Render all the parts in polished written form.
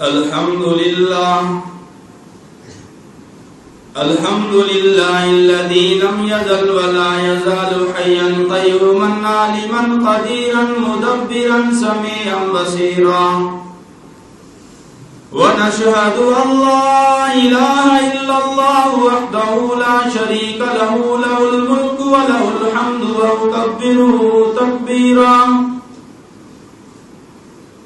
الحمد لله الذي لم يزل ولا يزال حيا قيوما عالما قديرا مدبرا سميعا بصيرا ونشهد أن لا إله إلا الله وحده لا شريك له له الملك وله الحمد ويكبره تكبيرا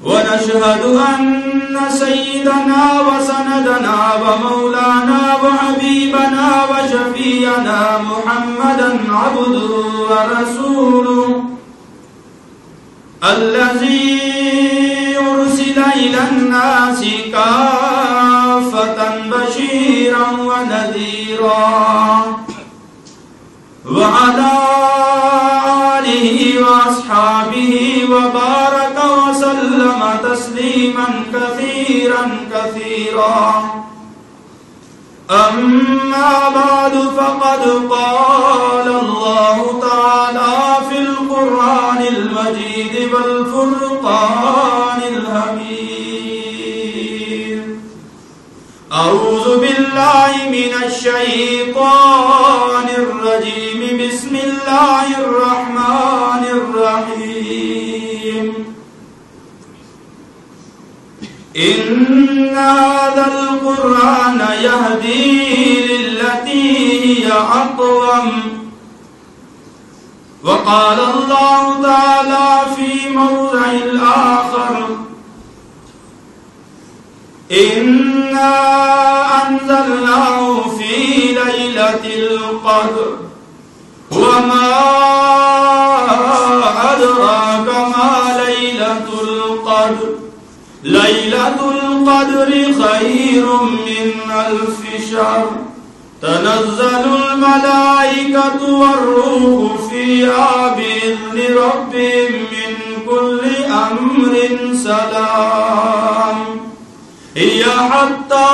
ونشهد أن سيدنا وسندنا ومولانا وحبيبنا وشفيعنا محمدا عبده ورسوله الذي أرسل إلى الناس كافة بشيرا ونذيرا وعلى آله وأصحابه وبارك وسلم تسليما كثيرا كثيرا أما بعد فقد قال الله تعالى في القرآن المجيد والفرقان الحميد أعوذ بالله من الشيطان الرجيم بسم الله الرحمن الرحيم إن هذا القرآن يهدي للتي هي أقوم وقال الله تعالى في موضع الآخر إنا أنزلناه في ليلة القدر وما أدراك ما ليلة القدر ليلة القدر خير من 1000 شهر تنزل الملائكة والروح فيها بإذن ربهم من كل أمر سلام هي حتى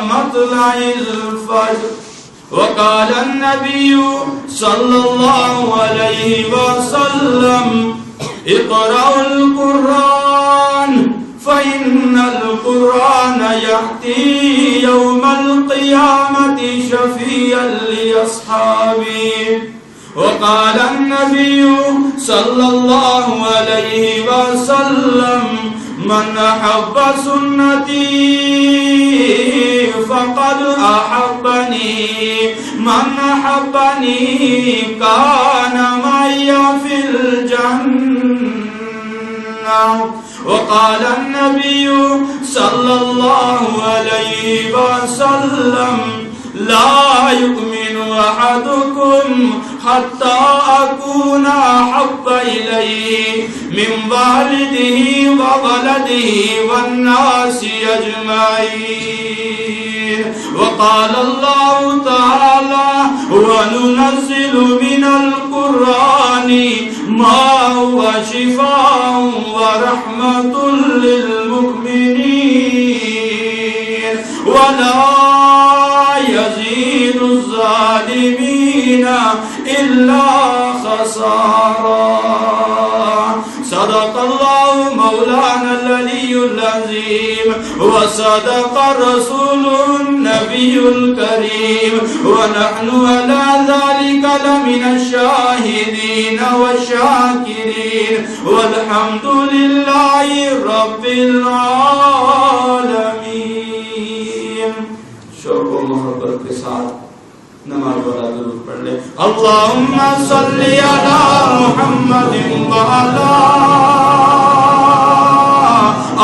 مطلع الفجر وقال النبي صلى الله عليه وسلم اقرأوا القرآن فإن القرآن يأتي يوم القيامة شفيعا لأصحابه وقال النبي صلى الله عليه وسلم من أحب سنتي فقد أحبني من أحبني كان معي في الجنة وقال النبي صلى الله عليه وسلم لا يؤمن أحدكم حتى أكون أحب إليه من والده وولده والناس أجمعين وقال الله تعالى وننزل من القرآن ما هو شفاء ورحمة للمؤمنين ولا يزيد الظالمين إلا خسارا صدق الله مولانا العلي العظيم وصدق الرسول النبي الكريم ونحن على ذلك لمن الشاهدين والشاكرين والحمد لله رب العالمين شوق و محبت کے ساتھ نماز والا درود پڑھ لے اللہم صلی علی محمد وعلی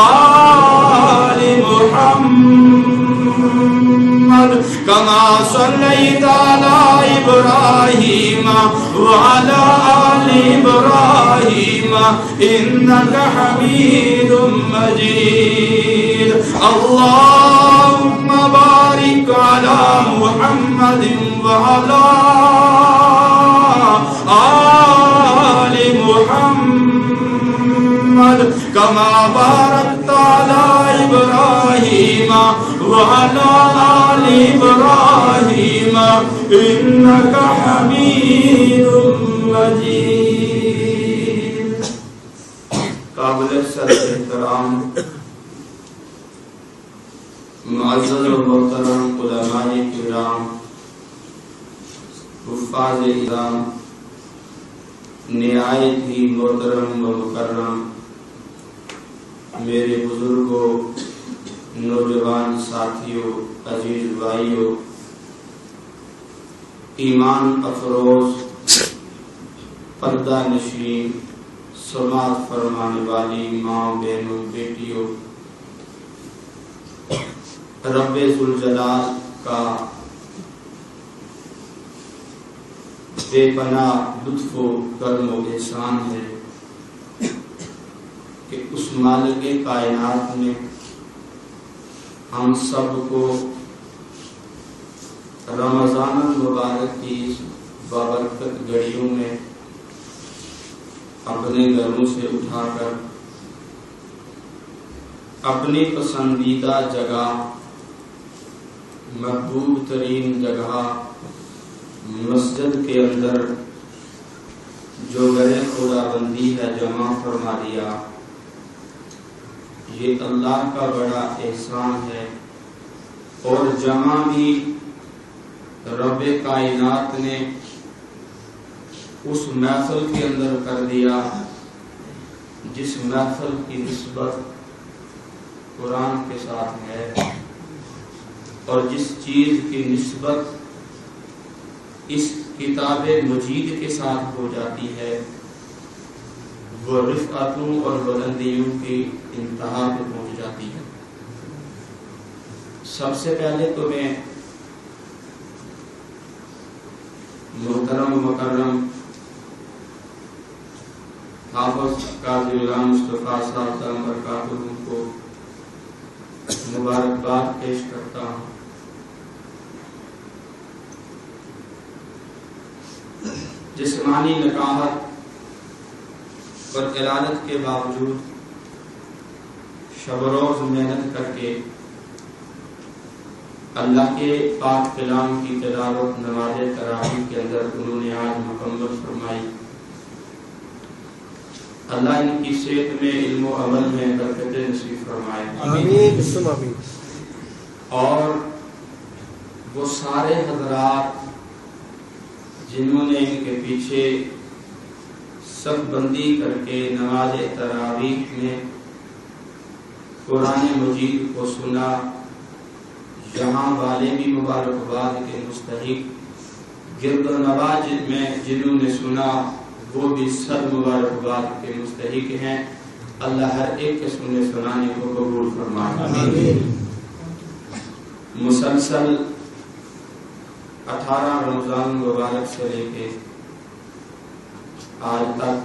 آل محمد کما صلیت علی ابراہیم وعلی آل ابراہیم انک حمید مجید اللہم بارک علی محمد وعلى آل محمد كما باركت على إبراهيم وعلى آل إبراهيم إنك حميد مجيد. قابل صدر احترام معزز و محترم علماء کرام، حفاظ اعظام، نہایت ہی محترم و مکرم میرے بزرگوں، نوجوان ساتھیوں، عزیز بھائیوں، ایمان افروز، پردہ نشین، سماعت فرمانے والی ماں، بہنوں، بیٹیوں، رب ذوالجلال کا بے پناہ لطف و کرم و احسان ہے کہ اس مالک کائنات نے ہم سب کو رمضان المبارک کی اس بابرکت گھڑیوں میں اپنے گھروں سے اٹھا کر اپنی پسندیدہ جگہ، محبوب ترین جگہ مسجد کے اندر جو گھر خدا بندی ہے جمع فرما دیا۔ یہ اللہ کا بڑا احسان ہے، اور جمع بھی رب کائنات نے اس محفل کے اندر کر دیا جس محفل کی نسبت قرآن کے ساتھ ہے، اور جس چیز کی نسبت اس کتاب مجید کے ساتھ ہو جاتی ہے وہ رفعتوں اور بلندیوں کی انتہا پہ پہنچ جاتی ہے۔ سب سے پہلے تو میں محترم و مکرم حافظ قاضی غلام مصطفیٰ صاحب دامت برکاتہ کو مبارکباد پیش کرتا ہوں۔ جسمانی نکاحت اور علالت کے باوجود شب و روز محنت کر کے اللہ کے پاک کلام کی تلاوت نماز تراویح کے اندر انہوں نے آج مکمل فرمائی۔ اللہ ان کی صحت میں، علم و عمل میں برکت نصیب فرمائے، آمین۔ اور وہ سارے حضرات جنہوں نے ان کے پیچھے صف بندی کر کے نماز تراویح میں قرآن مجید کو سنا، یہاں والے بھی مبارکباد کے مستحق، گرد و نواز میں جنہوں نے سنا وہ بھی سب مبارکباد کے مستحق ہیں۔ اللہ ہر ایک کے سننے سنانے کو قبول فرمائے۔ مسلسل 18 رمضان مبارک سے لے کے آج تک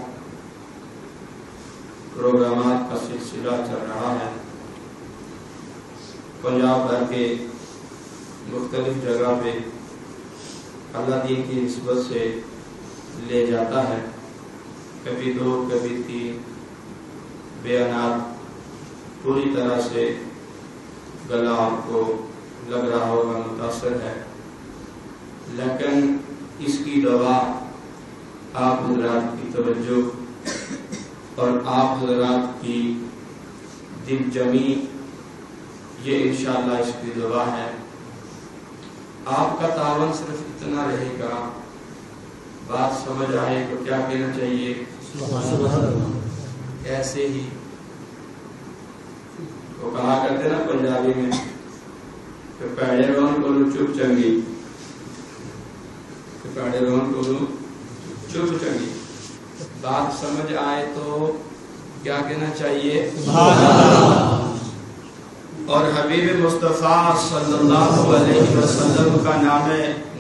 پروگرامات کا سلسلہ چل رہا ہے۔ پنجاب بھر کے مختلف جگہ پہ اللہ دین کی نسبت سے لے جاتا ہے، کبھی 2 کبھی 3 بیانات، پوری طرح سے گلا آپ کو لگ رہا ہوگا متاثر ہے، لیکن اس کی دوا آپ حضرات کی توجہ اور آپ حضرات کی دل جمی، یہ انشاءاللہ اس کی دوا ہے۔ آپ کا تعاون صرف اتنا رہے گا، بات سمجھ آئے تو کیا کہنا چاہیے؟ ایسے ہی وہ کہا کرتے نا پنجابی میں کہ پیڑے رون کو چپ چنگی، پیڑے رون کو چپ چنگی، بات سمجھ آئے تو کیا کہنا چاہیے؟ اور حبیب مصطفیٰ صلی اللہ علیہ وسلم کا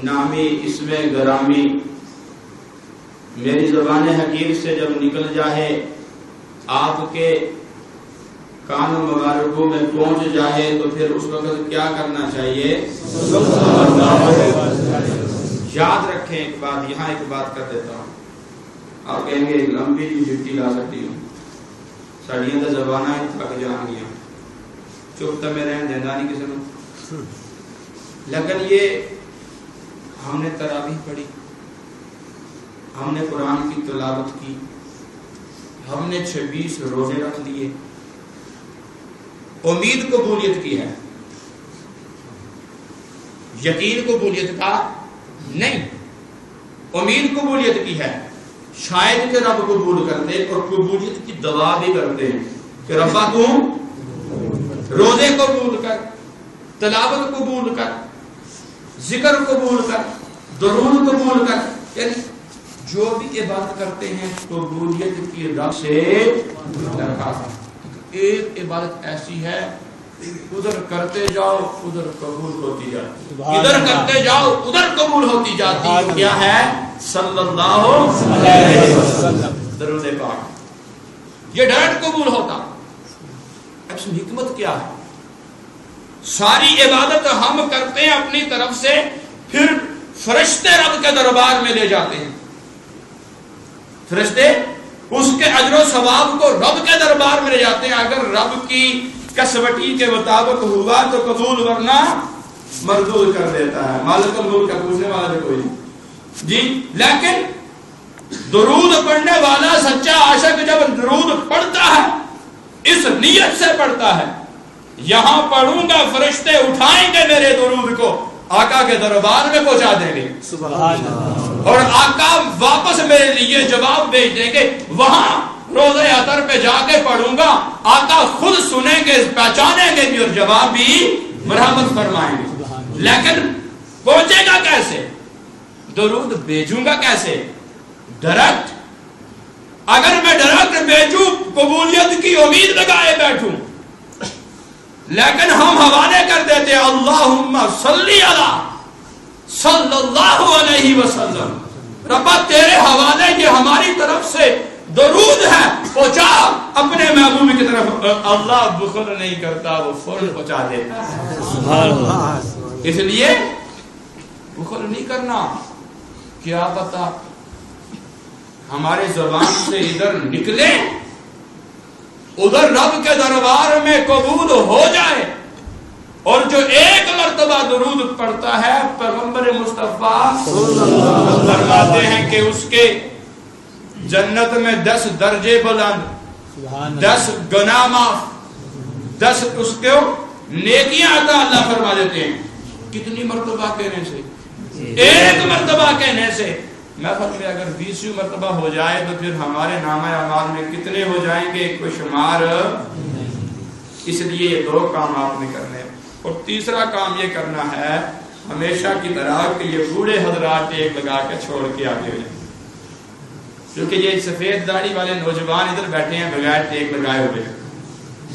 نامی اسم گرامی میری زبان حکیم سے جب نکل جائے، آپ کے کان مبارکوں میں پہنچ جائے، تو پھر اس وقت کیا کرنا چاہیے؟ یاد رکھیں ایک بات، یہاں ایک بات کر دیتا ہوں، آپ کہیں گے لمبی جی جھٹی لا سکتی ہوں، سڑیاں تو زبانہ تھک جان گیا، چپ تو میں رہن دینا نہیں کسی نے، لیکن یہ ہم نے تراویح پڑھی، ہم نے قرآن کی تلاوت کی، ہم نے 26 روزے رکھ لیے، امید قبولیت کی ہے، یقین قبولیت کا نہیں، امید قبولیت کی ہے. شاید کہ رب قبول کرتے اور قبولیت کی دعا بھی کرتے ہیں کہ ربا تو روزے قبول کر، تلاوت قبول کر، ذکر قبول کر، درود قبول کر. یعنی جو بھی عبادت کرتے ہیں قبولیت کی رب سے درخواست. ایک عبادت ایسی ہے ادھر کرتے جاؤ ادھر قبول ہوتی جاتی، ادھر کرتے جاؤ ادھر قبول ہوتی جاتی. کیا ہے؟ صلی اللہ علیہ وسلم درود پاک. یہ ڈائریکٹ قبول ہوتا. اب اس میں حکمت کیا ہے؟ ساری عبادت ہم کرتے ہیں اپنی طرف سے، پھر فرشتے رب کے دربار میں لے جاتے ہیں. فرشتے اس کے اجر و ثواب کو رب کے دربار میں لے جاتے ہیں. اگر رب کی کسوٹی کے مطابق ہوا تو قبول، ورنہ مردود کر دیتا ہے. مالک الملک کا پوچھنے والا کوئی نہیں جی. لیکن درود پڑھنے والا سچا عاشق جب درود پڑھتا ہے اس نیت سے پڑھتا ہے، یہاں پڑھوں گا فرشتے اٹھائیں گے میرے درود کو، آقا کے دربار میں پہنچا دیں گے. سبحان اللہ. اور آقا واپس میرے لیے جواب بھیج دیں گے. وہاں روزے اطہر پہ جا کے پڑھوں گا، آقا خود سنیں گے، پہچانیں گے بھی اور جواب بھی مرحمت فرمائیں گے. لیکن پہنچے گا کیسے؟ درود بھیجوں گا کیسے؟ ڈائریکٹ. اگر میں ڈائریکٹ بھیجوں قبولیت کی امید لگائے بیٹھوں، لیکن ہم حوالے کر دیتے اللہم صلی علی صلی اللہ علیہ وسلم، ربا تیرے حوالے یہ ہماری طرف سے درود ہے، پہنچا اپنے محبوب کی طرف. اللہ بخل نہیں کرتا، وہ فوراً پہنچا دیتا ہے. اس لیے بخل نہیں کرنا. کیا پتا ہمارے زبان سے ادھر نکلے ادھر رب کے دربار میں قبول ہو جائے. اور جو ایک مرتبہ درود پڑھتا ہے پیغمبر مصطفیٰ فرماتے ہیں کہ اس کے جنت میں 10 درجے بلند، 10 گناہ معاف، 10 اس کو نیکیاں عطا اللہ فرما دیتے ہیں. کتنی مرتبہ کہنے سے؟ ایک مرتبہ کہنے سے. محفل میں اگر 20 مرتبہ ہو جائے تو پھر ہمارے نامہ اعمال میں کتنے ہو جائیں گے کوئی شمار. اس لیے یہ 2 کام آپ نے کرنے ہیں. اور تیسرا کام یہ کرنا ہے ہمیشہ کی طرح کہ یہ بوڑھے حضرات ٹیک لگا کے چھوڑ کے آگے ہو جائیں. کیونکہ یہ سفید داڑھی والے نوجوان ادھر بیٹھے ہیں بغیر ٹیک لگائے ہوئے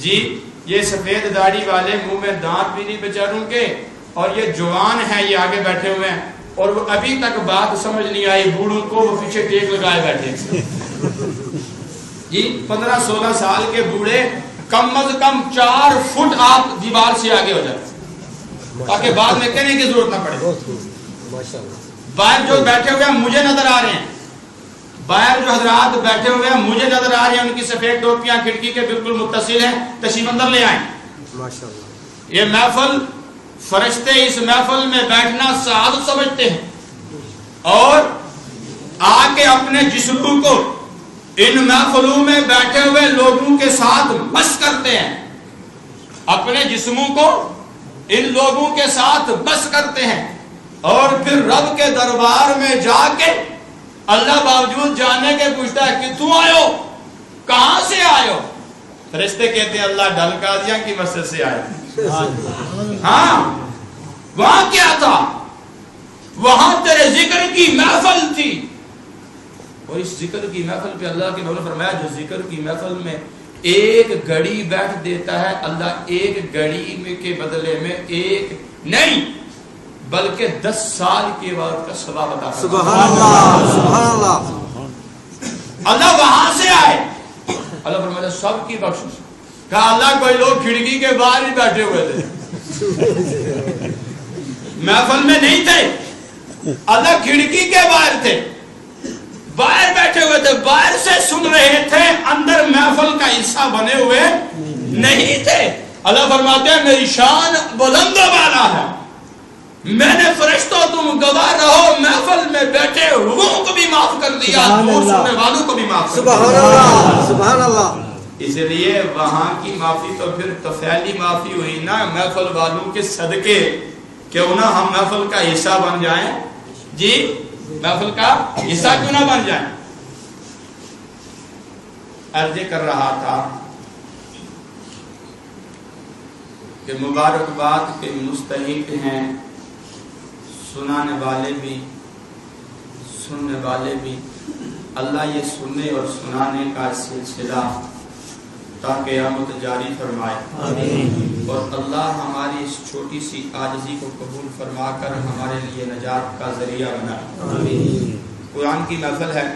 جی. یہ سفید داڑھی والے منہ میں دانت بھی نہیں بیچاروں کے، اور یہ جوان ہیں یہ آگے بیٹھے ہوئے ہیں اور وہ ابھی تک بات سمجھ نہیں آئی بوڑھوں کو، وہ پیچھے ٹیک لگائے بیٹھے جی. 15-16 سال کے بوڑھے کم از کم 4 فٹ آپ دیوار سے آگے ہو جائے تاکہ بعد میں کہنے کی ضرورت نہ پڑے. باہر جو بیٹھے ہوئے ہیں مجھے نظر آ رہے ہیں، باہر جو حضرات بیٹھے ہوئے ہیں مجھے نظر آ رہے ہیں، ان کی سفید ٹوپیاں کھڑکی کے بالکل متصل ہیں. تشریف اندر لے آئیں. یہ محفل فرشتے اس محفل میں بیٹھنا سعادت سمجھتے ہیں اور آ کے اپنے جسموں کو ان محفلوں میں بیٹھے ہوئے لوگوں کے ساتھ بس کرتے ہیں. اپنے جسموں کو ان لوگوں کے ساتھ بس کرتے ہیں اور پھر رب کے دربار میں جا کے اللہ باوجود جانے کے پوچھتا ہے کہ تم آئے ہو، کہاں سے آئے ہو؟ فرشتے کہتے ہیں اللہ ڈل قادیاں کی مسجد سے آئے. ہاں وہاں کیا تھا؟ وہاں تیرے ذکر کی محفل تھی. اور اس ذکر کی محفل پہ اللہ کے نبی نے فرمایا جو ذکر کی محفل میں ایک گھڑی بیٹھ دیتا ہے اللہ ایک گھڑی میں کے بدلے میں ایک نہیں بلکہ 10 سال کے بعد کا ثواب عطا کرتا ہے. سبحان اللہ سبحان اللہ. اللہ وہاں سے آئے. اللہ فرمایا سب کی بخشش. کہا اللہ کوئی لوگ کھڑکی کے باہر ہی بیٹھے ہوئے تھے محفل میں نہیں تھے. اللہ کھڑکی کے باہر تھے، باہر بیٹھے ہوئے تھے، باہر سے سن رہے تھے، اندر محفل کا حصہ بنے ہوئے نہیں تھے. اللہ فرماتے ہیں میری شان بلند و بالا ہے، میں نے فرشتوں تم گواہ رہو محفل میں بیٹھے روحوں کو بھی معاف کر دیا، دور سننے والوں کو بھی معاف کر دیا. سبحان اللہ سبحان اللہ. اس لیے وہاں کی معافی تو پھر طفیلی معافی ہوئی نا محفل والوں کے صدقے. کیوں نہ ہم محفل کا حصہ بن جائیں. جی محفل کا حصہ کیوں نہ بن جائیں. عرض کر رہا تھا کہ مبارکباد کے مستحق ہیں سنانے والے بھی سننے والے بھی. اللہ یہ سننے اور سنانے کا سلسلہ تا قیامت جاری فرمائے. آمین. اور اللہ ہماری اس چھوٹی سی عاجزی کو قبول فرما کر ہمارے لیے نجات کا ذریعہ بنائے. آمین. قرآن کی محفل ہے.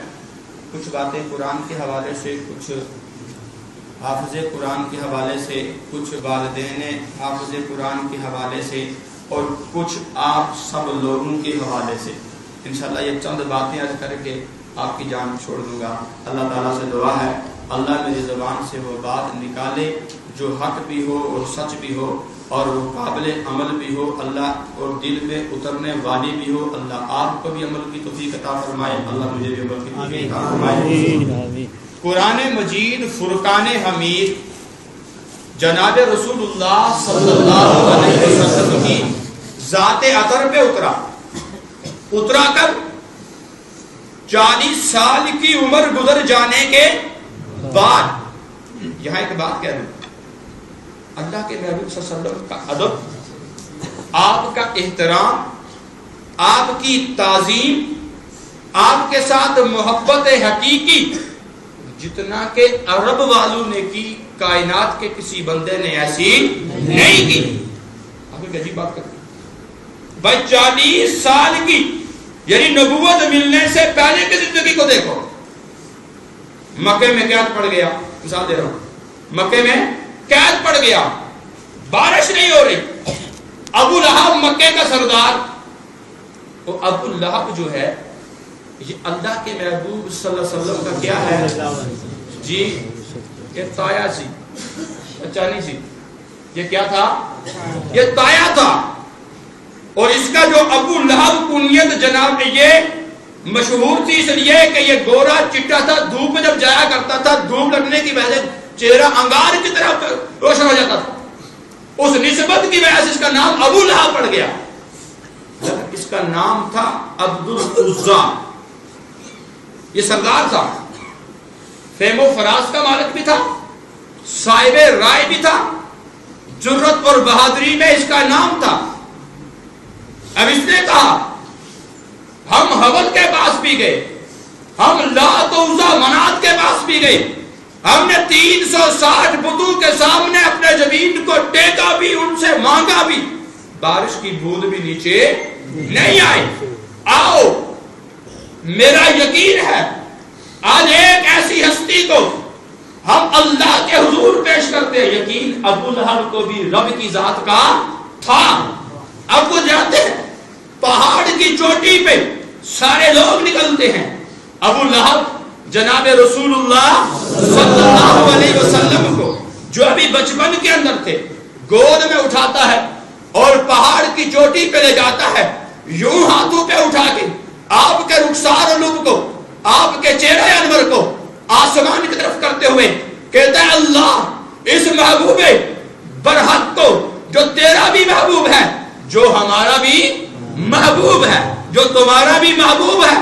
کچھ باتیں قرآن کے حوالے سے, کچھ حافظ قرآن کے حوالے سے, کچھ والدین حافظ قرآن کے حوالے سے, اور کچھ آپ سب لوگوں کے حوالے سے. انشاءاللہ یہ چند باتیں عرض کر کے آپ کی جان چھوڑ دوں گا. اللہ تعالیٰ سے دعا ہے اللہ میری زبان سے وہ بات نکالے جو حق بھی ہو اور سچ بھی ہو اور وہ قابل عمل بھی ہو اللہ, اور دل میں اترنے والی بھی ہو. اللہ آپ کو بھی عمل کی توفیق عطا فرمائے. اللہ مجھے بھی عمل کی توفیق عطا فرمائے. قرآن مجید فرقان حمید جناب رسول اللہ صلی اللہ علیہ وسلم کی ذات اطہر پہ اترا کر 40 سال کی عمر گزر جانے کے بعد, یہاں ایک بات کہہ دوں, اللہ کے محبوب صلی اللہ علیہ وسلم کا ادب, آپ کا احترام, آپ کی تعظیم, آپ کے ساتھ محبت حقیقی جتنا کہ عرب والوں نے کی, کائنات کے کسی بندے نے ایسی نہیں کی. آپ ایک عجیب بات کرتے بھائی 40 سال کی, یعنی نبوت ملنے سے پہلے کی زندگی کو دیکھو. مکے میں قید پڑ گیا, مثال دے رہا ہوں, مکے میں قید پڑ گیا, بارش نہیں ہو رہی. ابو لہب مکے کا سردار, وہ ابو لہب جو ہے یہ اللہ کے محبوب صلی اللہ علیہ وسلم کا کیا ہے جی, یہ تایا سی, اچانی سی, یہ کیا تھا, یہ تایا تھا. اور اس کا جو ابو لہب کنیت جناب یہ مشہور تھی اس لیے کہ یہ گورا چٹا تھا, دھوپ میں جب جایا کرتا تھا دھوپ لگنے کی وجہ سے چہرہ انگار کی طرح روشن ہو جاتا تھا. اس نسبت کی وجہ سے اس کا نام ابو لہب پڑ گیا. اس کا نام تھا عبد العزا. یہ سردار تھا, فہم و فراز کا مالک بھی تھا, صاحب رائے بھی تھا, جرت اور بہادری میں اس کا نام تھا. اب اس نے کہا ہم حبل کے پاس بھی گئے, ہم لات و عزا منات کے پاس بھی گئے, ہم نے 360 بتوں کے سامنے اپنے زمین کو ٹیکا بھی, ان سے مانگا بھی, بارش کی بوند بھی نیچے نہیں آئی. آؤ میرا یقین ہے آج ایک ایسی ہستی کو ہم اللہ کے حضور پیش کرتے ہیں. یقین ابو لہب کو بھی رب کی ذات کا تھا. اب وہ جاتے ہیں پہاڑ کی چوٹی پہ, سارے لوگ نکلتے ہیں. ابو لہب جناب رسول اللہ صلی اللہ علیہ وسلم کو جو ابھی بچپن کے اندر تھے گود میں اٹھاتا ہے اور پہاڑ کی چوٹی پہ لے جاتا ہے, یوں ہاتھوں پہ اٹھا کے آپ کے رخسار لب کو, آپ کے چہرے انور کو آسمان کی طرف کرتے ہوئے کہتا ہے اللہ اس محبوب برحق کو جو تیرا بھی محبوب ہے, جو ہمارا بھی محبوب ہے, جو تمہارا بھی محبوب ہے,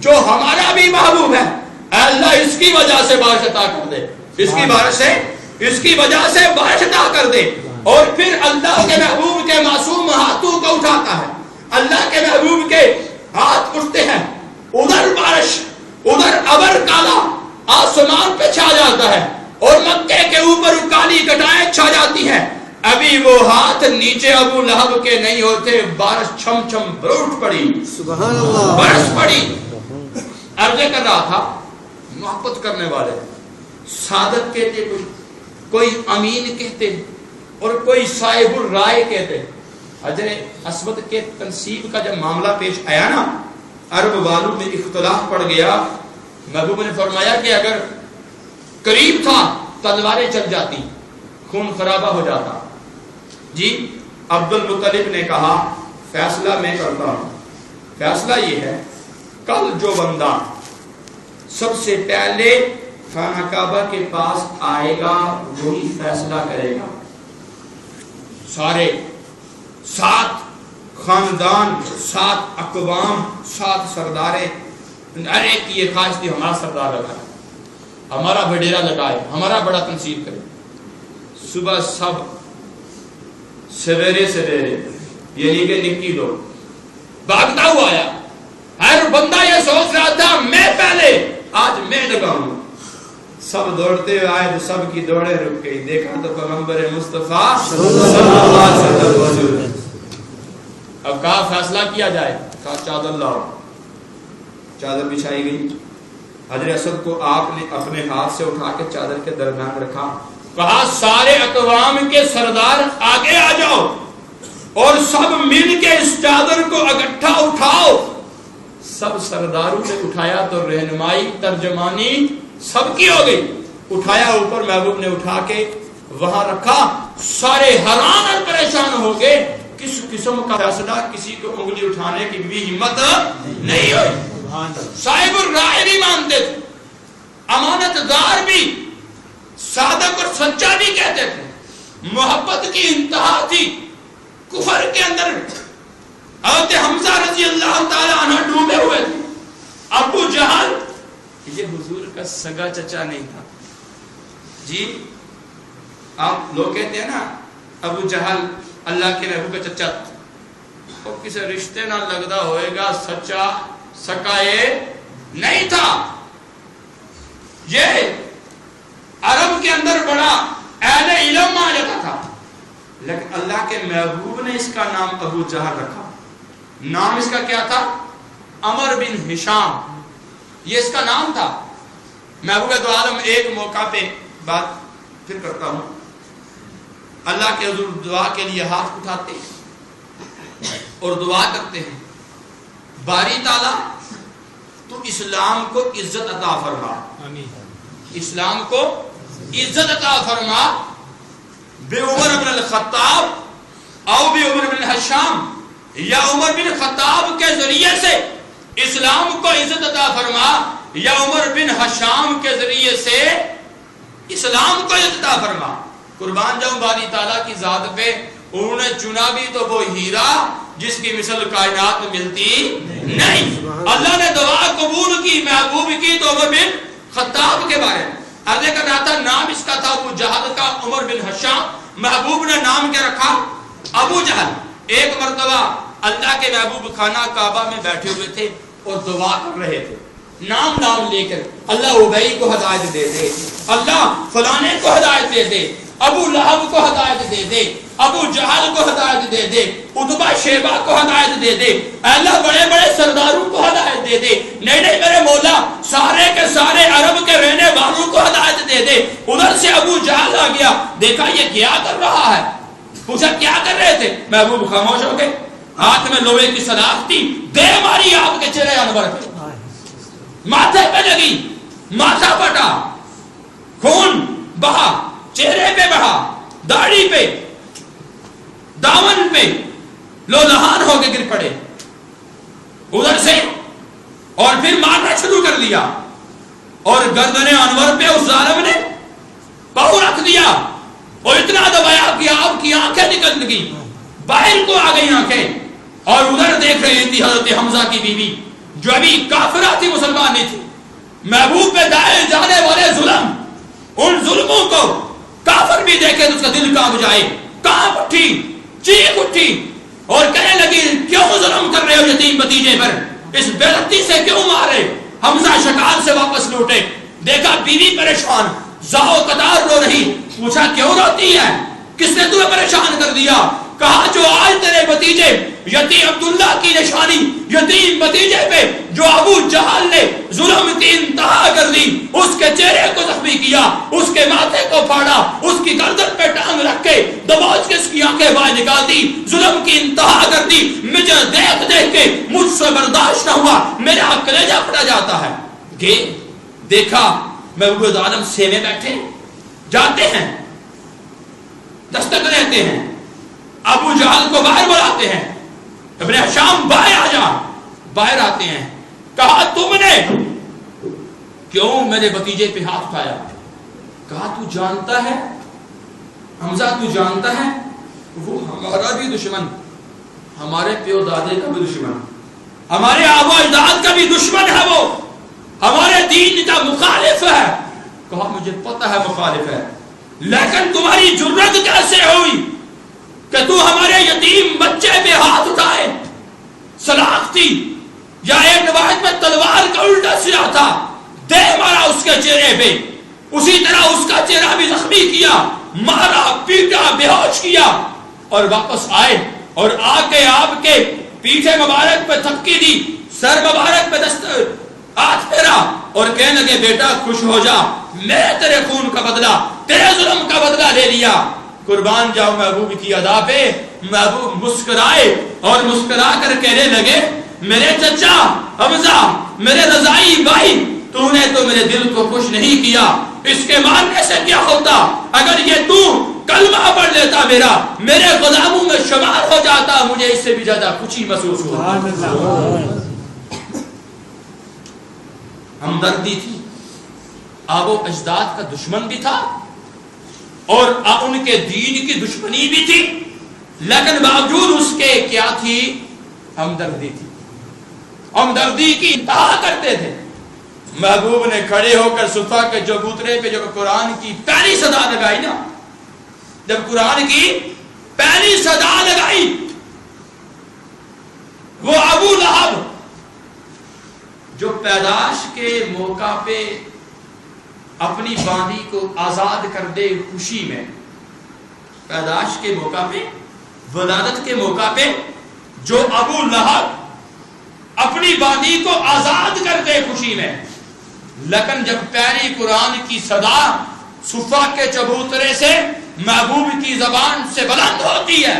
جو ہمارا بھی محبوب ہے, اے اللہ اس کی وجہ سے بارش عطا کر دے, اس کی وجہ سے بارش عطا کر دے. اور پھر اللہ کے محبوب کے معصوم ہاتھوں کو اٹھاتا ہے, اللہ کے محبوب کے ہاتھ اٹھتے ہیں, ادھر بارش, ادھر ابر کالا آسمان پہ چھا جاتا ہے اور مکے کے اوپر کالی کٹائیں چھا جاتی ہیں. ابھی وہ ہاتھ نیچے ابو لہب کے نہیں ہوتے, بارش چھم چھم برٹ پڑی, سبحان اللہ, برس پڑی. عرض کر رہا تھا محبت کرنے والے صادق کہتے, کوئی امین کہتے اور کوئی صاحب الرائے کہتے. حجر اسود کے تنصیب کا جب معاملہ پیش آیا نا, عرب والوں میں اختلاف پڑ گیا. محبوب نے فرمایا کہ اگر قریب تھا تلواریں چل جاتی, خون خرابہ ہو جاتا. جی عبد المطلب نے کہا فیصلہ میں کرتا ہوں, فیصلہ یہ ہے کل جو بندہ سب سے پہلے خانہ کعبہ کے پاس آئے گا وہی فیصلہ کرے گا. سارے ساتھ خاندان، 7 اقوام، 7 سردارے، ہر ایک کی یہ خواہش تھی ہمارا سردار لگائے، ہمارا وڈیرا لگائے، ہمارا بڑا تنصیب کرے۔ صبح سب سویرے یعنی کہ نکی لوگ بھاگتا ہوا آیا، ہر بندہ یہ سوچ رہا تھا میں پہلے، آج میں لگاؤں۔ سب دوڑتے ہوئے آئے تو سب کی دوڑیں رک گئی، دیکھا تو پیغمبر مصطفیٰ صلی اللہ علیہ وسلم۔ اب کہا فیصلہ کیا جائے، کہا چادر لاؤ، چادر بچھائی گئی۔ حضرت اسد کو آپ نے اپنے ہاتھ سے اٹھا کے چادر کے درمیان رکھا، کہا سارے اقوام کے سردار آگے آ جاؤ اور سب مل کے اس چادر کو اکٹھا اٹھاؤ۔ سب سرداروں نے اٹھایا تو رہنمائی ترجمانی سب کی ہو گئی۔ اٹھایا اوپر، محبوب نے اٹھا کے وہاں رکھا، سارے حیران اور پریشان ہو گئے، کس قسم کا فیصلہ، کسی کو انگلی اٹھانے کی بھی ہمت نہیں ہوئی۔ صاحب الرائے بھی مانتے تھے، امانت دار بھی، صادق اور سچا بھی کہتے تھے، محبت کی انتہا تھی۔ کفر کے اندر حضرت حمزہ رضی اللہ تعالی عنہ ڈوبے ہوئے تھے۔ ابو جہل یہ حضور کا سگا چچا نہیں تھا جی، آپ لوگ کہتے ہیں نا ابو جہل اللہ کے محبوب کا چچا تھا، وہ کسی رشتے نہ لگتا ہوئے گا، سچا سکائے نہیں تھا۔ یہ عرب کے اندر بڑا اہل علم آ جاتا تھا، لیکن اللہ کے محبوب نے اس کا نام ابو جہل رکھا۔ نام اس کا کیا تھا؟ عمر بن ہشام، یہ اس کا نام تھا۔ محبوب دو عالم ایک موقع پہ بات پھر کرتا ہوں، اللہ کے حضور دعا کے لیے ہاتھ اٹھاتے ہیں اور دعا کرتے ہیں، باری تعالیٰ تو اسلام کو عزت عطا فرما، اسلام کو عزت عطا فرما، بے عمر بن الخطاب او بے عمر بن ہشام، یا عمر بن خطاب کے ذریعے سے اسلام کو عزت عطا فرما، یا عمر بن ہشام کے ذریعے سے اسلام کو عزت عطا فرما۔ قربان جاؤں باری تعالیٰ کی ذات پہ، انہوں نے چنا بھی تو وہ ہیرا جس کی مثل کائنات میں ملتی نہیں۔ اللہ نے دعا قبول کی، محبوب کی تو عمر بن خطاب کے بارے میں عرض کر رہا تھا، نام اس کا تھا ابو جہل کا، عمر بن ہشام، محبوب نے نام کیا رکھا؟ ابو جہل۔ ایک مرتبہ اللہ کے محبوب خانہ کعبہ میں بیٹھے ہوئے تھے اور دعا کر رہے تھے، نام لے کر، اللہ ابئی کو ہدایت دے دے، اللہ فلانے کو ہدایت دے دے، ابو لہب کو ہدایت دے دے، ابو جہل کو ہدایت دے دے، عتبہ شیبہ کو ہدایت دے دے، اللہ بڑے بڑے سرداروں کو ہدایت دے دے، نہیں میرے مولا سارے کے سارے عرب کے رہنے والوں کو ہدایت دے دے۔ ادھر سے ابو جہل آ گیا، دیکھا یہ کیا کر رہا ہے، پوچھا کیا کر رہے تھے؟ محبوب خاموش ہو گئے، ہاتھ میں لوہے کی سلاخ تھی، دے ماری آپ کے چہرے انور پہ، ماتھے پہ لگی، ماتھا پٹا، خون بہا، چہرے پہ بہا، داڑھی پہ، دامن پہ، لو لہان ہو کے گر پڑے ادھر سے، اور پھر مارنا شروع کر دیا، اور گردن انور پہ اس ظالم نے پاؤں رکھ دیا اور اتنا دبایا کہ آپ کی آنکھیں نکل گئی، باہر کو آ گئی آنکھیں، اور ادھر دیکھ رہی تھی حضرت حمزہ کی بیوی جو ابھی کافرہ تھی، مسلمان نہیں تھی۔ محبوب پہ دائے جانے والے ظلم، ان ظلموں کو کافر بھی دیکھے تو اس کا دل کانپ جائے، کانپ اٹھی، چیخ اٹھی اور کہنے لگی کیوں ظلم کر رہے ہو یتیم بھتیجے پر، اس بے غیرتی سے کیوں مارے؟ حمزہ شکال سے واپس لوٹے، دیکھا بیوی پریشان، زاؤ قطار رو رہی، پوچھا کیوں روتی ہے، کس نے تمہیں پریشان کر دیا؟ کہا جو آج تیرے بھتیجے یتیم عبداللہ کی نشانی، یتیم بھتیجے پہ جو ابو جہل نے ظلم کی انتہا کر دی، اس کے چہرے کو زخمی کیا، اس کے ماتھے کو پھاڑا، اس کی گردن پہ ٹانگ رکھ کے دبوچ کے اس کی آنکھیں باہر نکال دی، ظلم کی انتہا کر دی، مجھے دیکھ دیکھ کے مجھ سے برداشت نہ ہوا، میرا کلیجہ پھٹ جاتا ہے۔ کہ دیکھا محبوب عالم سینے بیٹھے، جاتے ہیں، دستک رہتے ہیں، ابو جہل کو باہر بلاتے ہیں، ابن ہشام باہر آ جا، باہر آتے ہیں، کہا تم نے کیوں میرے بھتیجے پہ ہاتھ اٹھایا؟ کہا تو جانتا ہے حمزہ، تو جانتا ہے وہ ہمارا بھی دشمن، ہمارے پیو دادے کا بھی دشمن، ہمارے آبا اجداد کا بھی دشمن ہے، وہ ہمارے دین کا مخالف ہے. کہا مجھے پتہ ہے مخالف ہے، لیکن تمہاری جرت کیسے ہوئی کہ تو ہمارے یتیم بچے پہ ہاتھ اٹھائے؟ سلاخ تھی یا ایک روایت میں تلوار کا الٹا سرا تھا، دے مارا اس کے چہرے پہ، اسی طرح اس کا چہرہ بھی زخمی کیا، مارا پیٹا بے ہوش کیا، اور واپس آئے اور آ کے آپ کے پیٹھے مبارک پہ تھپکی دی، سر مبارک پہ ہاتھ پھیرا اور کہنے لگے بیٹا خوش ہو جا، میں تیرے خون کا بدلہ، تیرے ظلم کا بدلہ لے لیا. قربان جاؤ محبوب کی ادا پہ. محبوب مسکرائے اور مسکرا کر کہنے لگے میرے چچا حمزہ، میرے رضائی بھائی، تو نے تو میرے دل کو خوش نہیں کیا. اس کے ماننے سے کیا ہوتا؟ اگر یہ تو کلمہ پڑھ لیتا میرے غلاموں میں شمار ہو جاتا، مجھے اس سے بھی زیادہ خوشی محسوس ہوتی. ہمدردی تھی، آبا و اجداد کا دشمن بھی تھا اور ان کے دین کی دشمنی بھی تھی، لیکن باوجود اس کے کیا تھی؟ ہمدردی تھی. ہمدردی کی انتہا کرتے تھے. محبوب نے کھڑے ہو کر صفا کے چبوترے پہ جب قرآن کی پہلی صدا لگائی نا، جب قرآن کی پہلی صدا لگائی، وہ ابو لہب جو پیدائش کے موقع پہ اپنی باندی کو آزاد کر دے خوشی میں، پیدائش کے موقع پہ، ولادت کے موقع پہ جو ابو لہب اپنی باندی کو آزاد کر دے خوشی میں، لیکن جب پہلی قرآن کی صدا صفا کے چبوترے سے محبوب کی زبان سے بلند ہوتی ہے،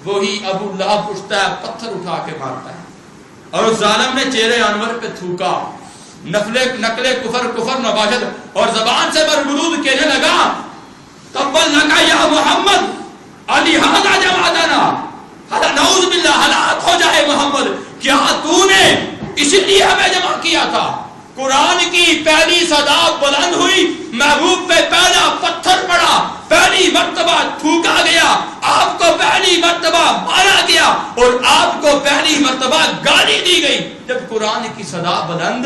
وہی ابو لہب اٹھتا ہے، پتھر اٹھا کے مارتا ہے اور اس ظالم نے چہرے انور پہ تھوکا، نقل کفر نباشد، اور زبان سے بربرود کہنے لگا تبا لکا یا محمد علی ہذا جماعتنا، نعوذ باللہ ہلاک ہو جائے محمد، کیا تو نے اسی لیے ہمیں جمع کیا تھا؟ قرآن کی پہلی صدا بلند ہوئی، محبوب پہ پہلا پتھر پڑا، پہلی مرتبہ تھوکا گیا، آپ کو پہلی مرتبہ مارا گیا اور آپ کو پہلی مرتبہ گالی دی گئی جب قرآن کی صدا بلند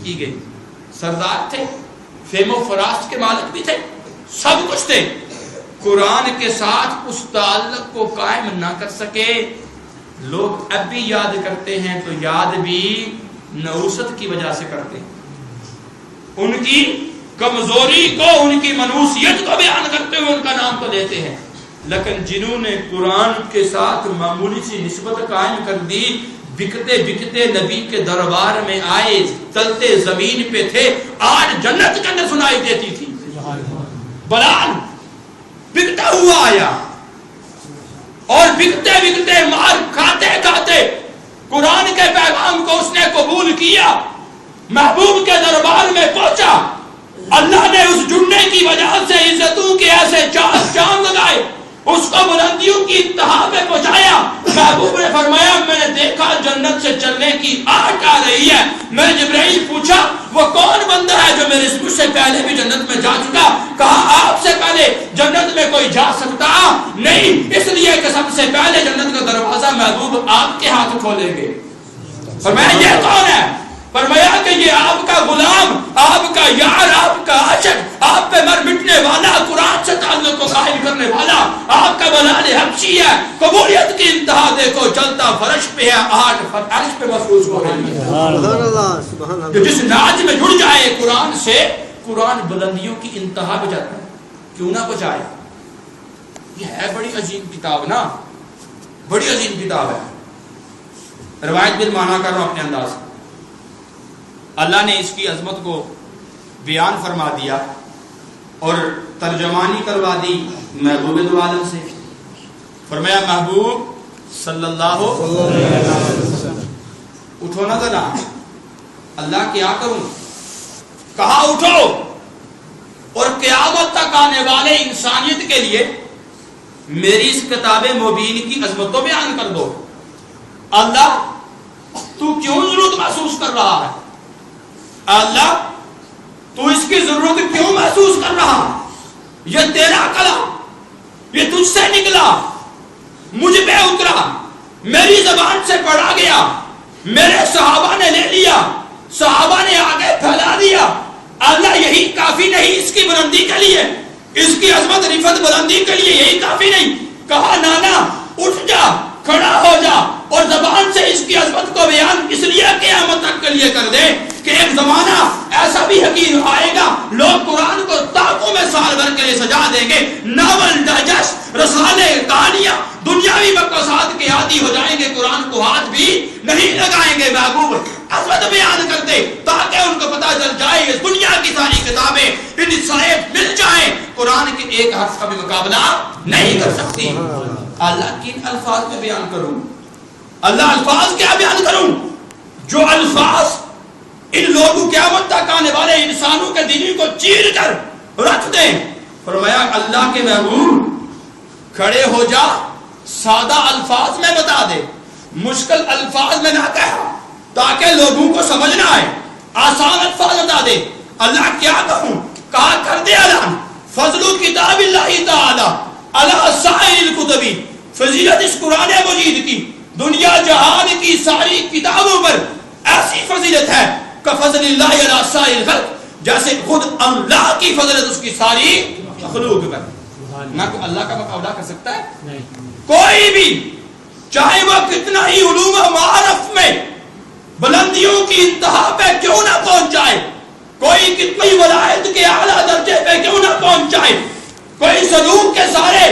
کی گئی. سردار تھے، فیم و فراست کے مالک بھی تھے، سب کچھ تھے، قرآن کے ساتھ اس تعلق کو قائم نہ کر سکے. لوگ اب بھی یاد کرتے ہیں تو یاد بھی نحوست کی وجہ سے کرتے ہیں، ان کی کمزوری کو، ان کی منوسیت کو بیان کرتے ہوئے ان کا نام تو لیتے ہیں، لیکن جنہوں نے قرآن کے ساتھ معمولی سی نسبت قائم کر دی، بکتے بکتے نبی کے دربار میں آئے، چلتے زمین پہ تھے، آج جنت کے اندر سنائی دیتی تھی. بلال بکتا ہوا آیا اور بکتے بکتے مار کھاتے کھاتے قرآن کے پیغام کو اس نے قبول کیا، محبوب کے دربار میں پہنچا. اللہ نے اس جنڈے کی وجہ سے عزتوں کے ایسے چاند لگائے، اس کو بلندیوں کی انتہا میں پہنچایا. محبوب نے فرمایا میں نے دیکھا جنت سے چلنے کی آہٹ آ رہی ہے. میں نے جبرائیل پوچھا وہ کون بندہ ہے جو میرے مجھ سے پہلے بھی جنت میں جا چکا؟ کہا آپ سے پہلے جنت میں کوئی جا سکتا نہیں، اس لیے کہ سب سے پہلے جنت کا دروازہ محبوب آپ کے ہاتھ کھولیں گے. فرمایا یہ کون ہے؟ فرمایا کہ یہ آپ کا غلام، آپ کا یار، آپ کا عاشق، آپ پہ مر مٹنے والا، قرآن سے تعلق کو قائم کرنے والا، آپ کا بلال حبشی ہے. قبولیت کی انتہا دیکھو، چلتا فرش پہ ہے، آٹھ عرش پہ محفوظ ہو رہی ہے. جو جس ناج میں جڑ جائے قرآن سے، قرآن بلندیوں کی انتہا پہ جاتا ہے، کیوں نہ پہنچائے. یہ ہے بڑی عظیم کتاب نا، بڑی عظیم کتاب ہے. روایت بھی مانا کر رہا ہوں اپنے انداز سے. اللہ نے اس کی عظمت کو بیان فرما دیا اور ترجمانی کروا دی محبوب دو عالم سے. فرمایا محبوب صلی اللہ علیہ وسلم اٹھو نہ ذرا. اللہ کیا کروں؟ کہا اٹھو اور قیامت تک آنے والے انسانیت کے لیے میری اس کتاب مبین کی عظمت کو بیان کر دو. اللہ تو کیوں ضرورت محسوس کر رہا ہے؟ اللہ تو اس کی ضرورت کیوں محسوس کر رہا؟ یہ تیرا کلام، یہ تجھ سے نکلا، مجھ پہ اترا، میری زبان سے پڑھا گیا، میرے صحابہ نے لے لیا، صحابہ نے آگے پھیلا دیا۔ اللہ یہی کافی نہیں اس کی بلندی کے لیے، اس کی عظمت رفت بلندی کے لیے یہی کافی نہیں، کہا نانا اٹھ جا، کھڑا ہو جا، اور زبان سے اس کی عظمت کو بیان اس لیے قیامت تک کے لیے کر دے کہ ایک زمانہ ایسا بھی حقیر آئے گا، لوگ قرآن کو طاقوں میں سال بھر کے لیے سجا دیں گے، ناول، ڈائجسٹ، رسالے، کہانیاں دنیاوی مقاصد کے عادی ہو جائیں گے، قرآن کو ہاتھ بھی نہیں لگائیں گے۔ محبوب عظمت بیان کرتے تاکہ ان کو پتہ چل جائے اس دنیا کی ساری کتابیں ان صاحب مل جائیں، قرآن کے ایک حرف کا بھی مقابلہ نہیں کر سکتی۔ اللہ کن الفاظ میں بیان کروں؟ اللہ الفاظ کیا بیان کروں جو الفاظ ان لوگوں قیامت تک آنے والے انسانوں کے دل کو چیر کر رکھ دیں؟ فرمایا اللہ کے محبوب کھڑے ہو جا، سادہ الفاظ میں بتا دے، مشکل الفاظ میں نہ کہا تاکہ لوگوں کو سمجھ نہ آئے، آسان الفاظ بتا دے۔ اللہ کیا کہوں؟ کہا کر دے اعلان، فضل کتاب اللہ تعالی علی سائر الکتب، فضیلت اس قرآن مجید کی دنیا جہان کی ساری کتابوں پر ایسی فضیلت ہے کہ فضل اللہ علی سائر الخلق، جیسے خود اللہ کی فضیلت اس کی ساری مخلوق پر۔ نہ کوئی اللہ کا مقابلہ کر سکتا ہے؟ کوئی بھی، چاہے وہ کتنا ہی علوم و معارف میں بلندیوں کی انتہا پہ کیوں نہ پہنچ جائے، کوئی کتنی ولایت کے اعلیٰ درجے پہ کیوں نہ پہنچ جائے، کوئی سلوک کے سارے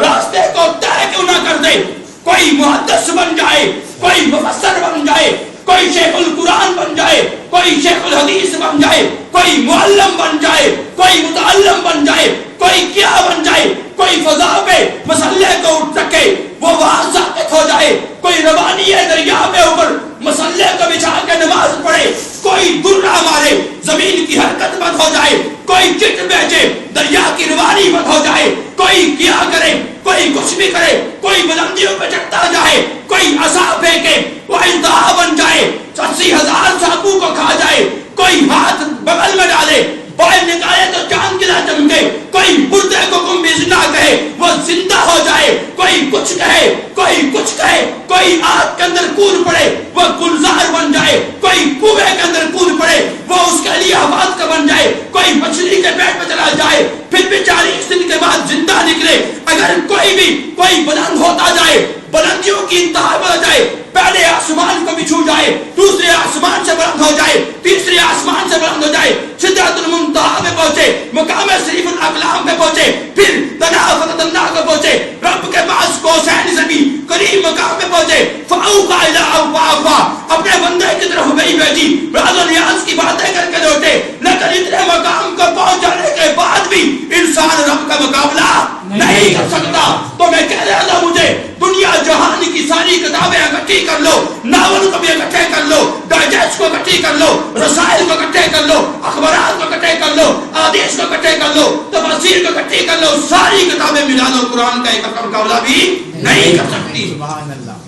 راستے کو طے کیوں نہ کر دے، کوئی محدث بن جائے، کوئی مفسر بن جائے، کوئی شیخ القرآن بن جائے، کوئی شیخ الحدیث بن جائے، کوئی معلم بن جائے، کوئی متعلم بن جائے، کوئی کیا بن جائے، کوئی فضا پہ مسلح کو اٹھ سکے وہ وہاں ثابت ہو جائے، کوئی روانی دریا پہ اوپر مسلح کو بچھا کے نماز پڑھے، کوئی درہ مارے زمین کی حرکت بند ہو جائے، کوئی چٹ بیچے دریا کی روانی بند ہو جائے، کوئی کیا کرے، کوئی کچھ بھی کرے، کوئی بلندیوں پہ چڑھتا جائے، کوئی عصا پھینکے وہ انتہا بن جائے، 80,000 سانپوں کو کھا جائے، کوئی ہاتھ بغل میں ڈالے بال نکالے تو چاند کی طرح چمکے، کوئی مردے کو گنبد نہ کہے وہ زندہ ہو جائے، کوئی کچھ کہے، کوئی کچھ کہے، کوئی آگ کے اندر کود پڑے وہ گلزار بن جائے، کوئی کنویں کے اندر کود پڑے وہ اس کے لیے حفاظت کا بن جائے، کوئی مچھلی کے پیٹ میں چلا جائے پھر بھی 40 دن کے بعد زندہ نکلے۔ اگر کوئی بلند ہوتا جائے، بلندیوں کی انتہا پر جائے، پہلے آسمان کو بھی چھو جائے، دوسرے آسمان سے بلند ہو جائے، تیسرے آسمان سے بلند ہو جائے، سدرۃ المنتہا پہ پہنچے، مقام شریف الاقلام پہ پہنچے، پھر تنہا فقط اللہ کو پہنچے، رب کے پاس کوسین سے بھی قریب مقام پہ پہنچے، فاوقا الی اوقافا، اپنے بندے کی طرف گئی بھیجی، راز و نیاز کی باتیں کر کے لوٹے، لیکن اتنے مقام کو پہنچ جانے کے بعد بھی انسان رب کا مقابلہ نہیں کر سکتا۔ تو میں کہہ رہا تھا مجھے دنیا جہان کی ساری کتابیں اکٹھی کر لو، ناول کو بھی اکٹھے کر لو، ڈائجسٹ کو اکٹھی کر لو، رسائل کو اکٹھے کر لو، اخبارات کو اکٹھے کر لو، احادیث کو اکٹھے کر لو، تفاسیر کو اکٹھی کر لو، ساری کتابیں ملا لو، قرآن کا ایک مقابلہ بھی نہیں کر سکتی۔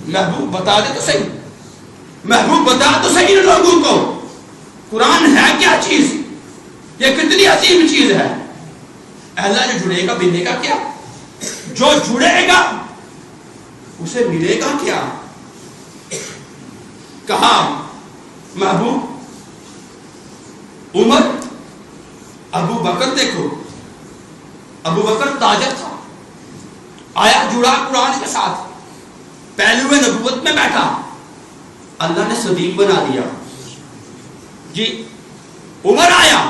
محبوب بتا دے تو صحیح، محبوب بتا تو صحیح لوگوں کو قرآن ہے کیا چیز، یہ کتنی عظیم چیز ہے۔ اللہ جو جڑے گا ملے گا کیا، جو جڑے گا اسے ملے گا کیا۔ کہا محبوب عمر، ابو بکر، دیکھو ابو بکر تاجر تھا، آیا جڑا قرآن کے ساتھ، پہلو نبوت میں بیٹھا، اللہ نے صدیق بنا دیا جی۔ عمر آیا،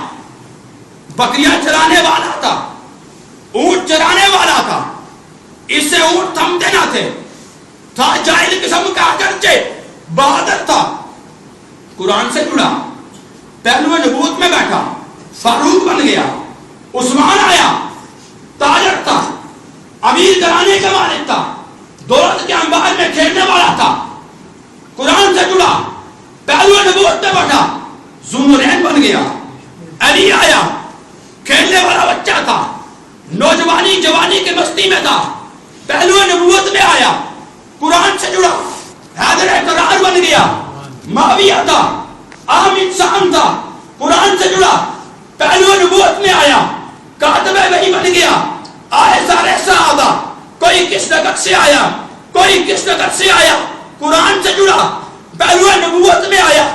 بکریاں چرانے والا تھا، اونٹ چرانے والا تھا، اس سے اونٹ تھمتے نہ تھے، تھا جاہل قسم کا، اگرچہ بہادر تھا، قرآن سے جڑا، پہلو نبوت میں بیٹھا، فاروق بن گیا۔ عثمان آیا، تاجر تھا، امیر گھرانے کا مالک تھا، دولت کے انبار میں کھیلنے والا تھا، قرآن سے جڑا، پہلو نبوت میں بیٹھا، ذوالنورین بن گیا۔ علی آیا، کھیلنے والا بچہ تھا، نوجوانی جوانی کے مستی میں تھا، پہلو نبوت میں آیا، قرآن سے جڑا، حیدر قرار بن گیا۔ معاویہ تھا، عام انسان تھا، قرآن سے جڑا، پہلو نبوت میں آیا، کاتب وحی بن گیا۔ آئے سارے صحابہ، کوئی کس نگت سے آیا، کوئی کس نگت سے آیا، قرآن سے جڑا، پہلو نبوت میں آیا،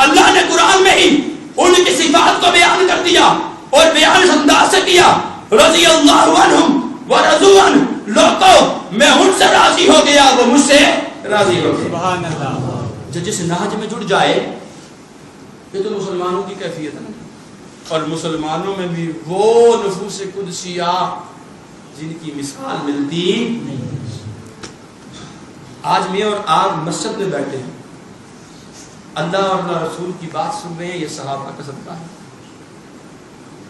اللہ نے قرآن میں ہی ان کی صفات کو بیان کر دیا اور بیان اس انداز سے کیا، رضی اللہ عنہم ورضوا عنہ، لوگوں میں ان سے راضی ہو گیا، وہ مجھ سے راضی ہو گئے. سبحان اللہ. جو جس نہج میں جڑ جائے، یہ تو مسلمانوں کی کیفیت ہے، اور مسلمانوں میں بھی وہ نفوس قدسیہ جن کی مثال ملتی. آج میں اور آپ مسجد میں بیٹھے ہیں، اللہ اور اللہ رسول کی بات سن رہے ہیں، یہ صحابہ کا صدقہ ہے.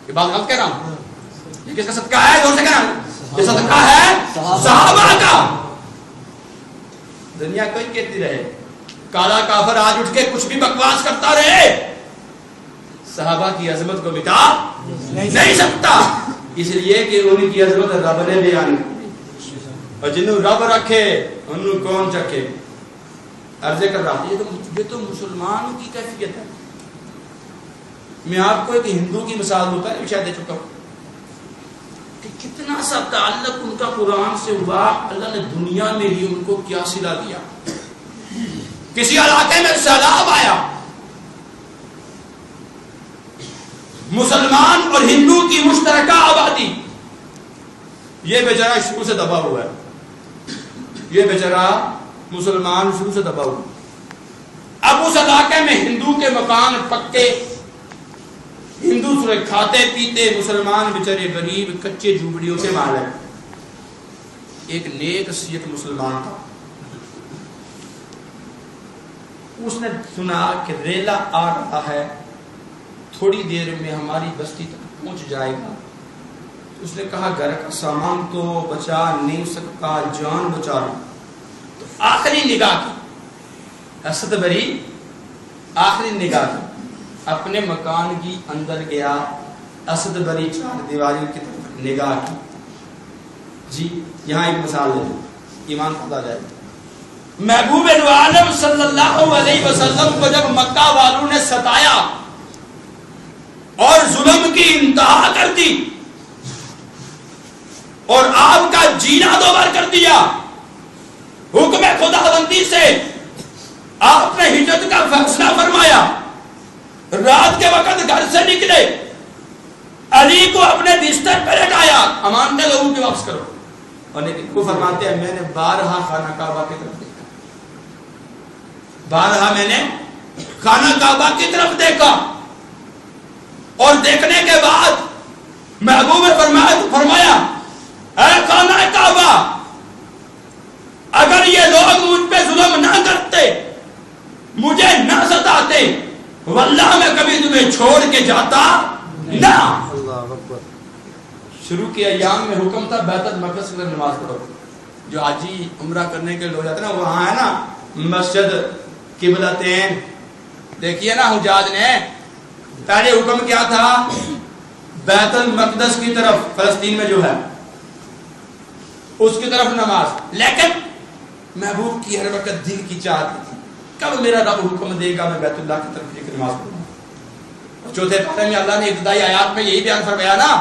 یہ بات غلط کہہ رہا ہوں؟ یہ کس کا صدقہ ہے؟ زور سے کہہ رہا ہوں، یہ صدقہ ہے صحابہ کا. دنیا کوئی کہتی رہے، کالا کافر آج اٹھ کے کچھ بھی بکواس کرتا رہے، صحابہ کی عظمت کو مٹا نہیں سکتا، اس لیے کہ ان کی عظمت رب نے بیان کی، اور جنہوں رب رکھے انہوں کون چکے. عرض کر رہا یہ تو مسلمانوں کی کیفیت ہے. میں آپ کو ایک ہندو کی مثال دوں، پہلے بھی شاید دے چکا ہوں کہ کتنا سا تعلق ان کا قرآن سے ہوا، اللہ نے دنیا میں ہی ان کو کیا صلہ دیا. کسی علاقے میں سیلاب آیا، مسلمان اور ہندو کی مشترکہ آبادی، یہ بیچارہ شروع سے دبا ہوا ہے، یہ بیچارہ مسلمان شروع سے دبا ہوا. اب اس علاقے میں ہندو کے مکان پکے، ہندو سورے کھاتے پیتے، مسلمان بیچارے غریب کچے جھوپڑیوں کے مالک. ایک نیک سیت مسلمان تھا، اس نے سنا کہ ریلا آ رہا ہے، تھوڑی دیر میں ہماری بستی تک پہنچ جائے گا. اس نے کہا گھر کا سامان تو بچا نہیں سکتا، جان بچا لوں. تو آخری نگاہ کی، اسد بری آخری نگاہ کی، اپنے مکان کی اندر گیا، اسد بری چار دیواری کی طرف نگاہ کی. جی یہاں ایک مثال لے لیں، ایمان خدا جائے. محبوب عالم صلی اللہ علیہ وسلم کو جب مکہ والوں نے ستایا اور ظلم کی انتہا کر دی اور آپ کا جینا دوبار کر دیا، حکم خداوندی سے آپ نے ہجرت کا فیصلہ فرمایا، رات کے وقت گھر سے نکلے، علی کو اپنے بستر پر لٹایا، امانتیں لوگوں کی واپس کرو. اور لیکن وہ فرماتے ہیں میں نے بارہا خانہ کعبہ کی طرف دیکھا، بارہا میں نے خانہ کعبہ کی طرف دیکھا، اور دیکھنے کے بعد محبوب فرمایا اے خانہ کعبہ، اگر یہ لوگ مجھ پہ ظلم نہ کرتے، مجھے نہ ستاتے، واللہ میں کبھی تمہیں چھوڑ کے جاتا نہ. شروع کے ایام میں حکم تھا بیت المقدس میں نماز پڑھو. جو حاجی عمرہ کرنے کے لوگ جاتے ہیں نا، وہاں ہے نا مسجد قبلتین، دیکھیے نا حجاج نے پہلے حکم کیا تھا، بیت المقدس کی طرف، فلسطین میں جو ہے اس کی طرف نماز. لیکن محبوب کی ہر وقت دل کی چاہت تھی کب میرا رب حکم دے گا میں بیت اللہ کی طرف لے کر نماز پڑھوں. چوتھے پارے میں اللہ نے ابتدائی آیات میں یہی بیان فرمایا نا،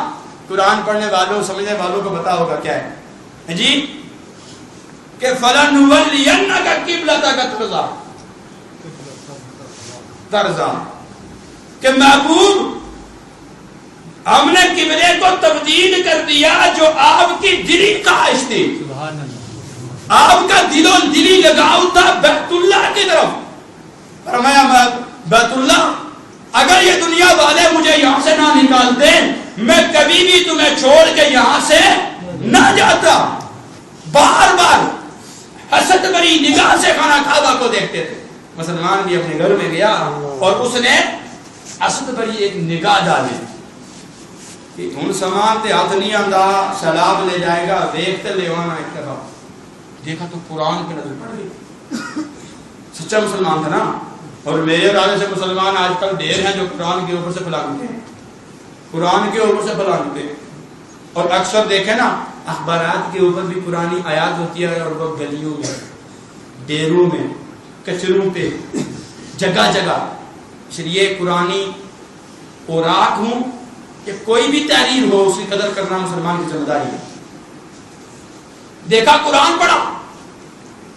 قرآن پڑھنے والوں سمجھنے والوں کو پتا ہوگا کیا ہے جی، کہ فَلَنُوَلِّيَنَّكَ قِبْلَتَكَ تَرْضَىٰ، کہ محبوب ہم نے قبلے کو تبدیل کر دیا جو آپ کی دلی خواہش تھی. آپ کا دل و دلی لگاؤ تھا بیت اللہ کی طرف. فرمایا بیت اللہ، اگر یہ دنیا والے مجھے یہاں سے نہ نکالتے، میں کبھی بھی تمہیں چھوڑ کے یہاں سے نہ جاتا. بار بار حسد بری نگاہ سے خانہ کعبہ کو دیکھتے تھے. مسلمان بھی اپنے گھر میں گیا اور اس نے حسد بری ایک نگاہ ڈالی کہ ہن سامان تے ہاتھ نہیں آندا، سیلاب لے جائے گا، دیکھتے لے آنا. ایک دفعہ دیکھا تو قرآن پہ نظر پڑ گئی. سچا مسلمان تھا نا. اور میرے ارادے سے مسلمان آج کل ڈھیر ہیں جو قرآن کے اوپر سے پھیلاتے ہیں، قرآن کے اوپر سے پھیلاتے ہیں. اور اکثر دیکھیں نا اخبارات کے اوپر بھی قرآنی آیات ہوتی ہے، اور وہ گلیوں میں، ڈیروں میں، کچروں پہ، جگہ جگہ. اس لیے قرآنی اوراق ہوں کہ کوئی بھی تحریر ہو، اس کی قدر کرنا مسلمان کی ذمہ داری ہے. دیکھا قرآن پڑھا،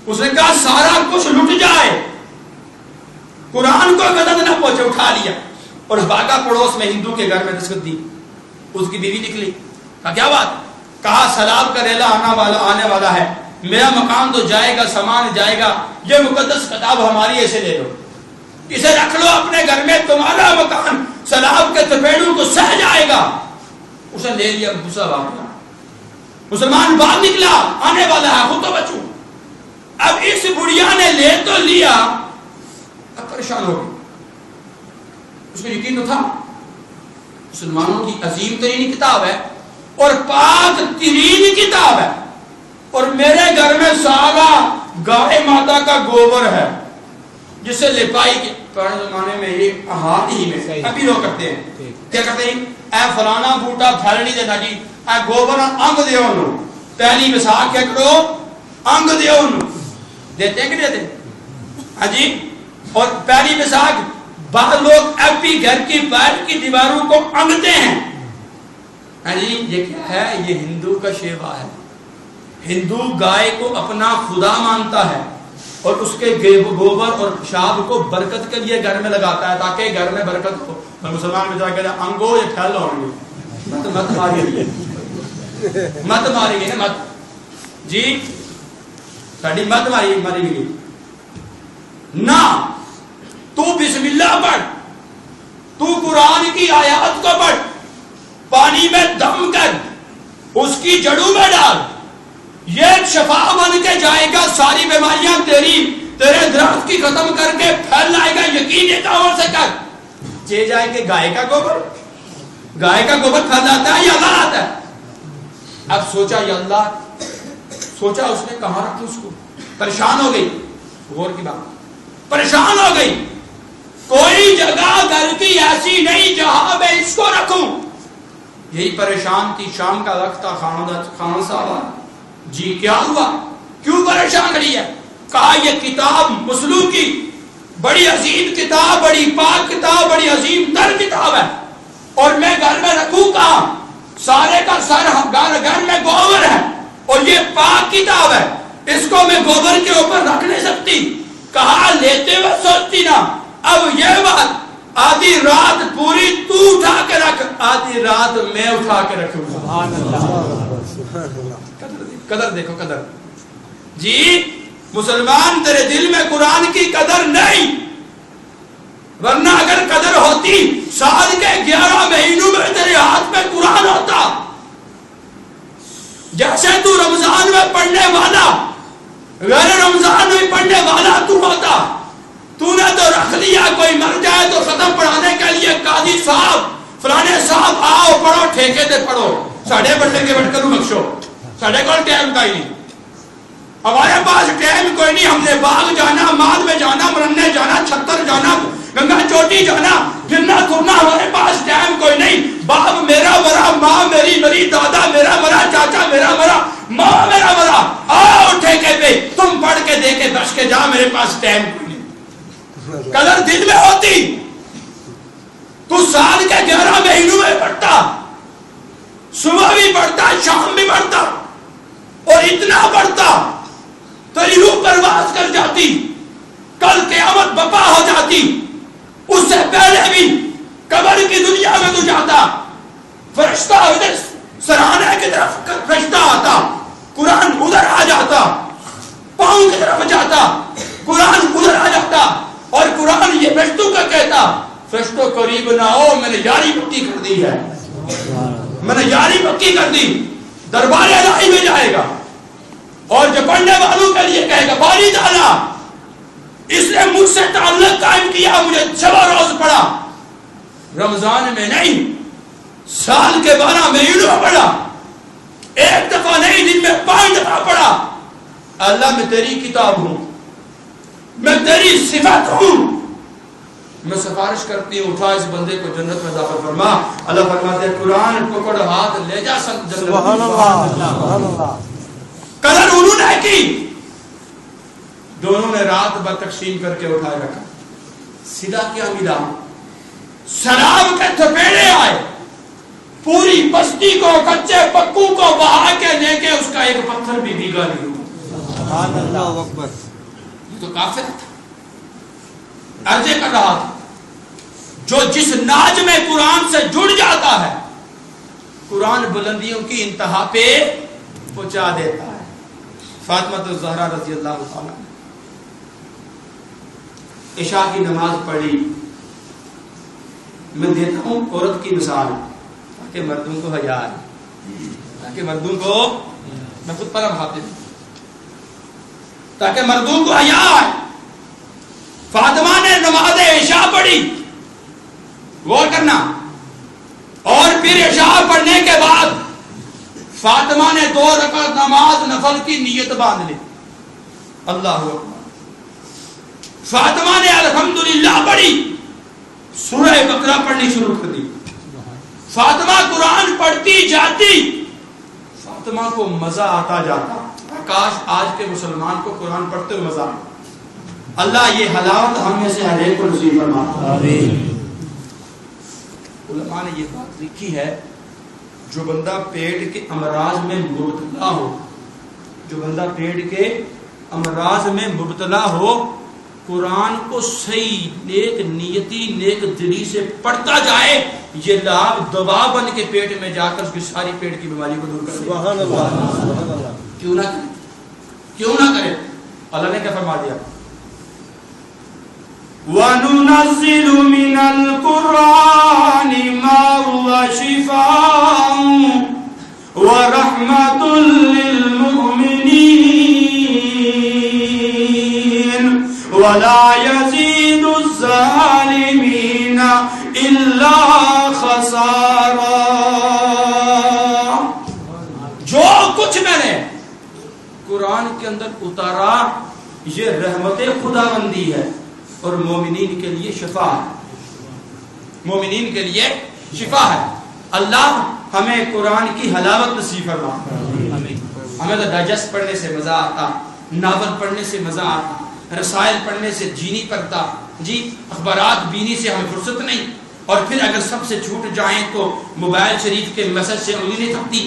اس نے کہا سارا کچھ لٹ جائے، قرآن کو مدد نہ پہنچے، اٹھا لیا اور بھاگا پڑوس میں ہندو کے گھر میں دستخط دی. اس کی بیوی نکلی، کہا کیا بات؟ کہا سلام کا ریلا آنے والا ہے، میرا مکان تو جائے گا، سامان جائے گا، یہ مقدس کتاب ہماری، اسے لے لو، اسے رکھ لو اپنے گھر میں، تمہارا مکان سلام کے تپیڑوں کو سہ جائے گا. اسے لے لیا، غصہ بھاگ گیا. مسلمان باہر نکلا، آنے والا ہے، خود تو بچوں. اب اس بڑھیا نے لے تو لیا، اب پریشان ہو گئی. اس کو یقین تو تھا مسلمانوں کی عظیم ترین کتاب ہے اور پاک ترین کتاب ہے، اور میرے گھر میں سارا گائے ماتا کا گوبر ہے جسے لپائی کے پرانے زمانے میں یہ ہاتھ ہی میں ابھی لوگ کرتے ہیں، کیا کرتے ہیں؟ اے فلانا بوٹا پھیل نہیں دینا جی، اے گوبر انگ دیو انہوں، پہلی بساکھ کیا کرو، انگ دیو انہوں. دیتے ہیں کہ دیتے ہیں؟ ہاں جی. اور پہلی بساکھ بعض لوگ اب بھی گھر کی باہر کی دیواروں کو انگتے ہیں. ہاں جی. یہ کیا ہے؟ یہ ہندو کا شیوا ہے. ہندو گائے کو اپنا خدا مانتا ہے اور اس کے گوبر اور پیشاب کو برکت کے لیے گھر میں لگاتا ہے تاکہ گھر میں برکت ہو. اور مسلمان میں جا کے انگو یہ پھیل ہوں گے، مت ماری مت ماری گئی نا، مت جی ساڑی مت ماری گئی نہ. تو بسم اللہ پڑھ، تو قرآن کی آیات کو پڑھ، پانی میں دم کر، اس کی جڑوں میں ڈال، یہ شفا بن کے جائے گا، ساری بیماریاں تیرے درخت کی ختم کر کے پھیل لائے گا. یقین یہ کہاں سے کر چے جائے کہ گائے کا گوبر پھیل جاتا ہے یا اللہ آتا ہے. اب سوچا یا اللہ، سوچا اس نے کہاں رکھوں اس کو، پریشان ہو گئی. غور کی بات، پریشان ہو گئی. کوئی جگہ گھر کی ایسی نہیں جہاں میں اس کو رکھوں. یہی پریشان تھی. شام کا وقت تھا، خان صاحب جی کیا ہوا، کیوں پریشان کری ہے؟ کہا یہ کتاب مسلم کی بڑی عظیم کتاب، بڑی پاک کتاب، بڑی عظیم تر کتاب ہے، اور میں گھر میں رکھوں کہاں؟ سارے کا سر گھر میں گوبر ہے اور یہ پاک کتاب ہے، اس کو میں گوبر کے اوپر رکھ نہیں سکتی. کہا لیتے ہوئے سوچتی نا، اب یہ بات آدھی رات پوری تو اٹھا کے رکھ، آدھی رات میں اٹھا کے رکھوں. سبحان اللہ. قدر دیکھو، قدر جی. مسلمان تیرے دل میں قرآن کی قدر نہیں، ورنہ اگر قدر ہوتی سال کے 11 مہینوں میں تیرے ہاتھ میں قرآن ہوتا. جیسے تو رمضان میں پڑھنے والا، غیر رمضان میں پڑھنے والا تو ہوتا. تو نے تو رکھ لیا، کوئی مر جائے تو ختم پڑھانے کے لیے قاضی صاحب فلانے صاحب آؤ پڑھو، ٹھیکے تے پڑھو، ساڑھے بڑھنے کے بڑھ کروں بخشو، ساڑھے کو ٹائم کا ہی نہیں، ہمارے پاس ٹائم کوئی نہیں. ہم نے باغ جانا، مال میں جانا، مرنے جانا، چھتر جانا، گنگا چوٹی جانا، گرنا تھرنا، ہمارے پاس ٹائم کوئی نہیں. باپ میرا مرا، ماں میری مری، دادا میرا مرا، چاچا میرا مرا، ماں میرا مرا، آؤ ٹھیکے پہ تم پڑھ کے دے کے بچ کے جا، میرے پاس ٹائم کوئی نہیں. قدر دل میں ہوتی تو سال کے 11 مہینوں میں پڑھتا، صبح بھی پڑھتا، شام بھی پڑھتا، اور اتنا پڑھتا تیری روح پرواز کر جاتی، کل قیامت بپا ہو جاتی. اس سے پہلے بھی قبر کی دنیا میں تو جاتا، فرشتہ ادھر سرانے کی طرف فرشتہ آتا، قرآن ادھر آ جاتا، پاؤں کی طرف جاتا، قرآن ادھر آ جاتا، اور قرآن یہ فرشتوں کا کہتا، فرشتوں قریب نہ ہو، میں نے یاری پکی کر دی ہے، میں نے یاری پکی کر دی. دربار الہی میں جائے گا اور جو پڑھنے والوں کے لیے کہے گا باری تعالیٰ اس نے مجھ سے تعلق قائم کیا، مجھے 6 روز پڑھا، رمضان میں نہیں، سال کے 12 مہینوں میں پڑھا، ایک دفعہ نہیں، دن میں 5 دفعہ پڑھا. اللہ میں تیری کتاب ہوں، میں تیری صفت ہوں، میں سفارش کرتی ہوں، اٹھا اس بندے کو جنت میں داخل فرما. اللہ فرماتے ہیں قرآن پکڑ ہاتھ لے جا سب جنت. سبحان اللہ. قدر انہوں نے کی، دونوں نے رات بھر تقسیم کر کے اٹھائے رکھا. سیدھا کیا ملا؟ شراب کے تھپیڑے آئے، پوری بستی کو، کچے پکوں کو بہا کے لے کے اس کا ایک پتھر بھی بھیگا نہیں ہوا. اللہ اکبر. یہ تو کافر تھا. عرض کر رہا تھا جو جس ناج میں قرآن سے جڑ جاتا ہے قرآن بلندیوں کی انتہا پہ پہنچا دیتا ہے. فاطمہ الزہرا رضی اللہ تعالیٰ عشاء کی نماز پڑھی. میں دیتا ہوں عورت کی مثال تاکہ مردوں کو حیا آئے، تاکہ مردوں کو، میں خود پڑھا حافظ ہوں، تاکہ مردوں کو حیا آئے. فاطمہ نے نماز عشاء پڑھی، غور کرنا، اور پھر عشاء پڑھنے کے بعد فاطمہ نے 2 رکعت نماز نفل کی نیت باندھ لی. اللہ اکبر. فاطمہ نے الحمدللہ پڑھی، سورہ بقرہ پڑھنی شروع کر دی. فاطمہ قرآن پڑھتی جاتی، فاطمہ کو مزہ آتا جاتا. کاش آج کے مسلمان کو قرآن پڑھتے ہوئے مزہ آتا. اللہ یہ حلاوت ہم میں سے ہر ایک کو نصیب فرمائے. آمین. علماء نے یہ بات لکھی ہے جو بندہ پیٹ کے امراض میں مبتلا ہو، جو بندہ پیٹ کے امراض میں مبتلا ہو، قرآن کو صحیح نیک نیتی نیک دلی سے پڑھتا جائے، یہ لاب دوا بن کے پیٹ میں جا کر اس کی ساری پیٹ کی بیماری کو دور کر دے. سبحان اللہ. کیوں نہ کرے، کیوں نہ کرے. اللہ نے کیا فرما دیا؟ وَنُنَزِّلُ مِنَ الْقُرْآنِ مَا هُوَ شِفَاءٌ وَرَحْمَةٌ لِّلْمُؤْمِنِينَ وَلَا يَزِيدُ الظَّالِمِينَ إِلَّا خَسَارًا. جو کچھ میں نے قرآن کے اندر اتارا یہ رحمت خداوندی ہے اور مومنین کے لیے شفا ہے. مومنین کے لیے شفا ہے. اللہ ہمیں قرآن کی حلاوت نصیب فرمائے. ہمیں تو ڈائجسٹ پڑھنے سے مزہ آتا، ناول پڑھنے سے مزہ آتا، رسائل پڑھنے سے جی نہیں پڑتا، جی اخبارات بینی سے ہمیں فرصت نہیں. اور پھر اگر سب سے چھوٹ جائیں تو موبائل شریف کے میسج سے انگلی نہیں تھکتی،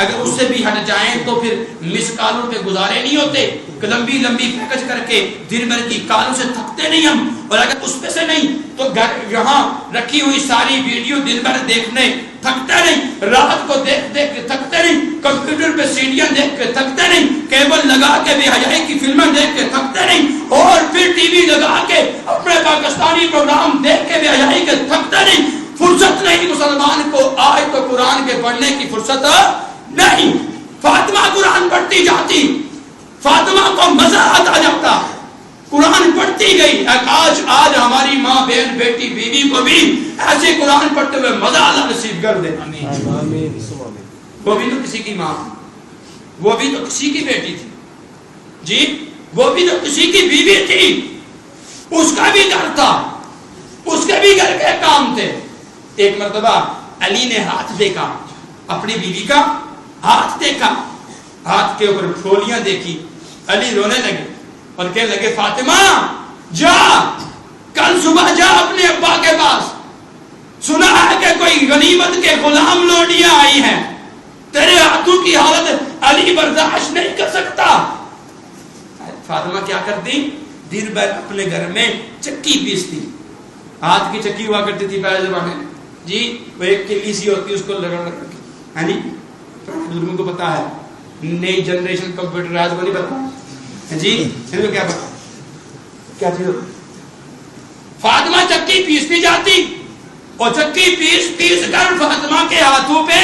اگر اس سے بھی ہٹ جائیں تو پھر مس کالوں پہ گزارے نہیں ہوتے، لمبی لمبی پیکج کر کے دن بھر کی کالوں سے تھکتے نہیں ہم. اور اگر اس پہ سے نہیں تو گھر یہاں رکھی ہوئی ساری ویڈیو دن بھر دیکھنے تھکتے نہیں، رات کو دیکھ دیکھ کے تھکتے نہیں، کمپیوٹر پہ سیڈیاں دیکھ کے تھکتے نہیں، کیبل لگا کے بے حیائی کی فلمیں دیکھ کے تھکتے نہیں، اور پھر ٹی وی لگا کے اپنے پاکستانی پروگرام دیکھ کے بے حیائی کے تھکتے نہیں. فرصت نہیں مسلمان کو آج تو قرآن کے پڑھنے کی فرصت نہیں. فاطمہ قرآن پڑھتی جاتی، فاطمہ کو مزہ آتا جاتا، قرآن پڑھتی گئی. آج ہماری ماں بہن بیٹی بیوی کو بھی ایسے قرآن پڑھتے ہوئے مزہ اللہ نصیب کر دے. وہ بھی تو کسی کی ماں تھی، وہ بھی تو کسی کی بیٹی تھی، جی وہ بھی تو کسی کی بیوی تھی، اس کا بھی گھر تھا، اس کے بھی گھر کے کام تھے. ایک مرتبہ علی نے ہاتھ دیکھا، اپنی بیوی کا ہاتھ دیکھا، ہاتھ کے اوپر پھولیاں دیکھی. علی رونے لگے اور کہنے لگے فاطمہ جا، کل صبح جا اپنے ابا کے پاس، سنا ہے کہ کوئی غنیمت کے غلام لوٹیاں آئی ہیں، تیرے ہاتھوں کی حالت علی برداشت نہیں کر سکتا. فاطمہ کیا کرتی؟ دن بھر اپنے گھر میں چکی پیستی. ہاتھ کی چکی ہوا کرتی تھی پہلے زمانے میں، جی وہ ایک کلی سی ہوتی اس کو لگڑ کے، ہے نہیں؟ بزرگوں کو پتا ہے، نئی جنریشن کمپیوٹرائز کو نہیں پتا، جی ان کو کیا پتا کیا چیز. فاطمہ چکی پیستی جاتی اور چکی پیس کر فاطمہ کے ہاتھوں پہ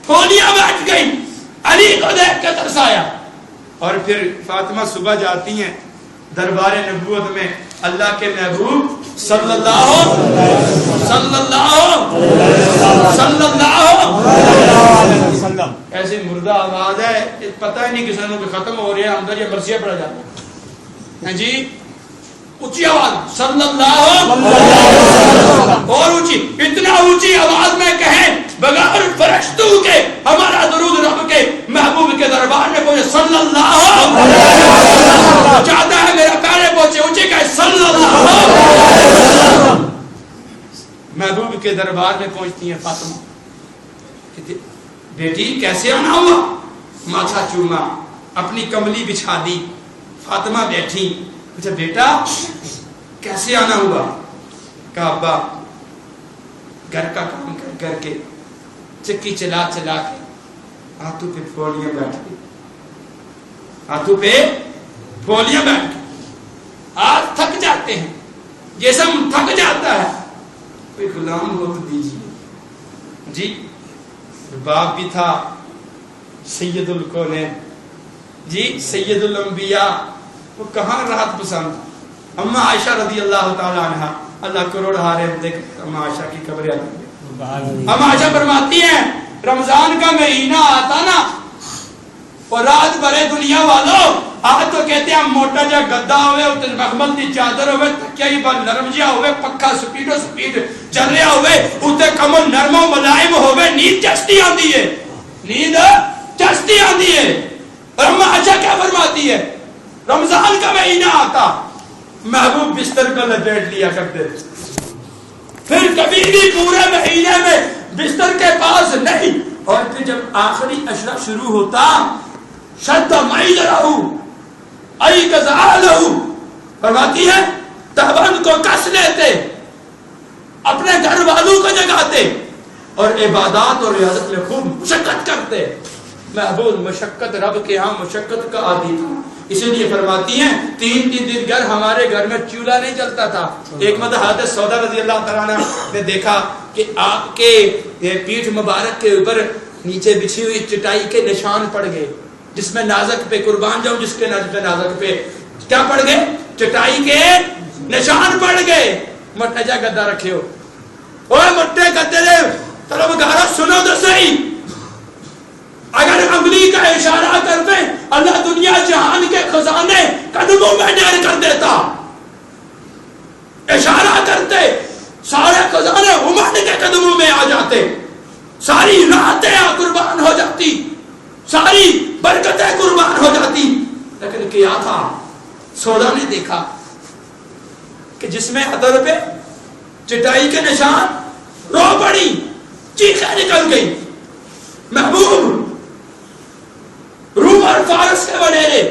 پھولیاں بیٹھ گئی. علی کو دیکھ کے ترس آیا. اور پھر فاطمہ صبح جاتی ہیں دربار نبوت میں، اللہ کے محبوب صلی اللہ ایسی مردہ آواز ہے، پتہ ہی نہیں کسانوں کے ختم ہو رہے ہیں اندر یہ مرثیہ پڑا جاتا ہے، جی اونچی آواز صلی اللہ اور اونچی، اتنا اونچی آواز میں کہیں بغیر فرشتوں کے ہمارا درود رب کے محبوب کے دربار میں پہنچے صلی اللہ چاہتا ہے میرا پیارے پہنچے اونچے کہ صلی اللہ. محبوب کے دربار میں پہنچتی ہیں فاطمہ، بیٹی کیسے آنا ہوا؟ ماتھا چوما، اپنی کملی بچھا دی، فاطمہ بیٹھی، پوچھا بیٹا کیسے آنا ہوا؟ کہا ابا گھر کا کام کر کر کے، چکی چلا چلا کے ہاتھوں پہ پھولیاں بیٹھ گئی، ہاتھوں پہ پھولیاں بیٹھ گئی، ہاتھ تھک جاتے ہیں، جسم تھک جاتا ہے، کوئی غلام ہو تو دیجیے۔ جی باپ بھی تھا سید الکونین، جی سید الانبیاء، وہ کہاں راحت پسند۔ اما عائشہ رضی اللہ تعالی عنہ، اللہ کروڑ ہارے دیکھ اما عائشہ کی قبر آتی ہے۔ اما عائشہ فرماتی ہیں رمضان کا مہینہ آتا نا اور رات بھرے دنیا والوں آج تو کہتے ہیں موٹا جا گدا ہوئے، اتنے مخمل دی چادر ہوئے، تکیہ ہی بار نرم جا ہوئے، پکھا سپیڈ چل رہا ہوئے، اتنے کمل نرم و ملائم ہوئے، نیند چستی آندی ہے، نیند چستی آندی ہے۔ اور اما عائشہ کیا فرماتی ہے رمضان کا مہینہ آتا محبوب بستر کو لپیٹ لیا کرتے تھے، پھر کبھی بھی پورے مہینے میں بستر کے پاس نہیں، اور پھر جب آخری عشرہ شروع ہوتا شد معیذرہ ای کزالہ، فرماتی ہے تہبند کو کس لیتے، اپنے گھر والوں کو جگاتے اور عبادات اور ریاضت میں خوب مشقت کرتے۔ محبوب مشقت رب کے ہاں مشقت کا عادی تھا، اسی لیے فرماتی ہیں تین دن گھر ہمارے گھر میں چولہا نہیں جلتا تھا۔ ایک مرتبہ حضرت سودا رضی اللہ تعالیٰ نے دیکھا کہ آپ کے پیٹھ مبارک کے اوپر نیچے بچھی ہوئی چٹائی کے نشان پڑ گئے، جس میں نازک پہ قربان جاؤں، جس کے نازک پہ کیا پڑ گئے؟ چٹائی کے نشان پڑ گئے۔ مٹا جا گدا رکھے ہو، اوہ مٹے گدے دے طلبگارہ سنو تو صحیح، اگر انگلی کا اشارہ کرتے اللہ دنیا جہان کے خزانے قدموں میں ڈیر کر دیتا، اشارہ کرتے سارے خزانے عمر کے قدموں میں آ جاتے، ساری راحتیں قربان ہو جاتی، ساری برکتیں قربان ہو جاتی۔ لیکن کیا تھا سودا نے دیکھا کہ جس میں ادر پہ چٹائی کے نشان، رو پڑی، چیخیں نکل گئی، محبوب روم اور فارس کے وڈیرے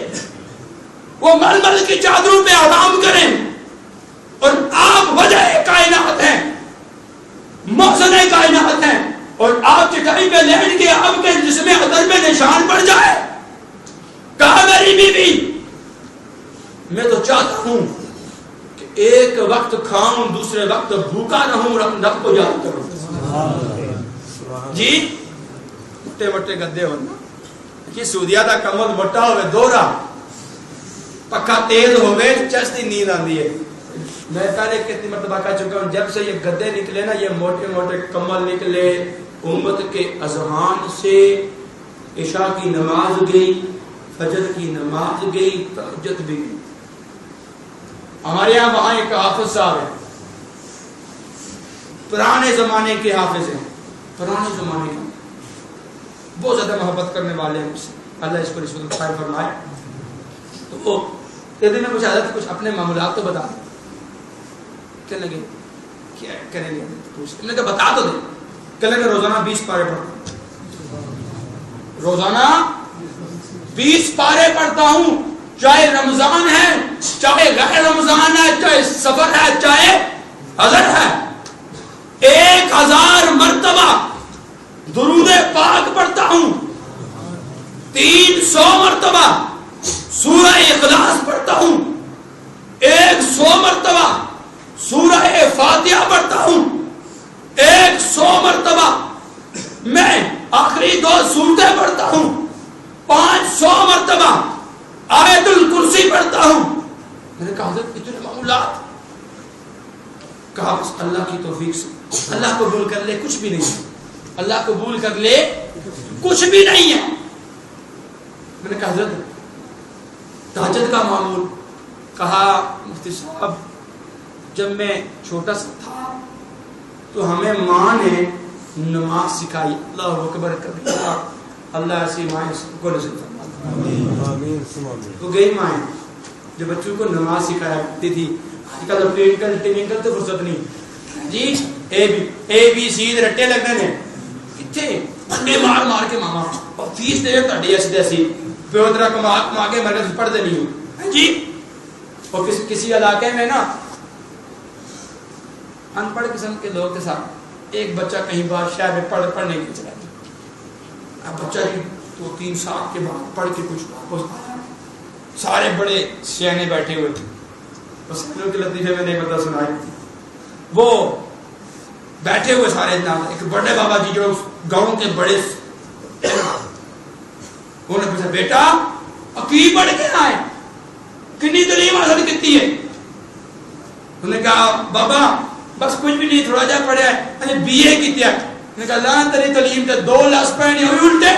وہ ململ کی چادروں پہ آرام کریں، اور آپ وجہ کائنات ہیں، محسن کائنات ہیں، اور آپ چٹائی پہ لیٹ کے آپ کے جسم ادر پہ نشان پڑ جائے۔ کہا میری بیوی میں تو چاہتا ہوں کہ ایک وقت کھاؤں دوسرے وقت بھوکا رہوں، رب کو یاد کروں۔ جی مٹے مٹے گدے ہونا کہ سودیا دا کمل موٹا ہوئے دورا، پکا تیز ہوئے، چستی نیند آندی ہے۔ میں پہلے کتنی مرتبہ کہہ چکا ہوں، جب سے یہ گدے نکلے نا، یہ موٹے موٹے کمل نکلے، امت کے اذہان سے عشاء کی نماز گئی، فجر کی نماز گئی، تہجد بھی گئی۔ ہمارے یہاں وہاں ایک حافظ صاحب ہے، پرانے زمانے کے حافظ ہیں، پرانے زمانے کے، بہت زیادہ محبت کرنے والے ہیں مجھ سے، اللہ اس کو رسول خیر فرمائے۔ تو وہ کہتے ہیں کچھ حضرت کچھ اپنے معاملات تو بتا دیں، کہنے لگے کیا کریں گے، پوچھتے ہیں کہ بتا تو دیں، کہنے لگے روزانہ 20 پارے پڑھتا ہوں، روزانہ 20 پارے پڑھتا ہوں، چاہے رمضان ہے، چاہے غیر رمضان ہے، چاہے سفر ہے، چاہے حضر ہے، 1000 مرتبہ درود پاک پڑھتا ہوں، 300 مرتبہ سورہ اخلاص پڑھتا ہوں، 100 مرتبہ سورہ فاتحہ پڑھتا ہوں، 100 مرتبہ میں آخری 2 سورتیں پڑھتا ہوں، 500 مرتبہ آیت الکرسی پڑھتا ہوں۔ میں نے کہا حضرت اتنے معمولات؟ کہا بس اللہ کی توفیق سے، اللہ قبول کر لے کچھ بھی نہیں ہے، اللہ قبول کر لے کچھ بھی نہیں ہے۔ میں نے کہا حضرت تہجد کا معمول؟ کہا مفتی صاحب جب میں چھوٹا سا تھا تو ہمیں ماں نے نماز سکھائی، اللہ اکبر کبیرہ، اللہ ایسی مائیں کو نصیب فرمائے۔ تو گئی مائیں جو بچوں کو نماز سکھایا کرتی تھی، آج کل ٹوینکل ٹوینکل تو فرصت نہیں جی، اے بی سی رٹے لگنے نے کتنے انڈے مار مار کے ماما اور فیس دے تڑی ایسی ایسی پیو تیرا کما کے مرکز پڑھ دینی ہوں جی اور کسی علاقے میں نا ان پڑھ قسم کے لوگ کے ساتھ ایک بچہ کہیں بادشاہ میں پڑھنے کے چلا گیا. اب بچہ جی 2-3 سال کے بعد پڑھ کے کچھ واپس آیا. سارے بڑے سیانے بیٹھے ہوئے تھے. بس کے لطیفے میں نہیں پتا سنائی. وہ بیٹھے ہوئے سارے جناب ایک بڑے بابا جی جو گاؤں کے بڑے انہوں نے پوچھا بیٹا کی پڑھ کے آئے کنی تعلیم حاصل کی ہے. انہوں نے کہا بابا بس کچھ بھی نہیں تھوڑا جا پڑھا ہے بی اے کی تیا. انہوں نے کہا لان تیری تعلیم تے 2 لفظ پڑھنی ہوئی الٹے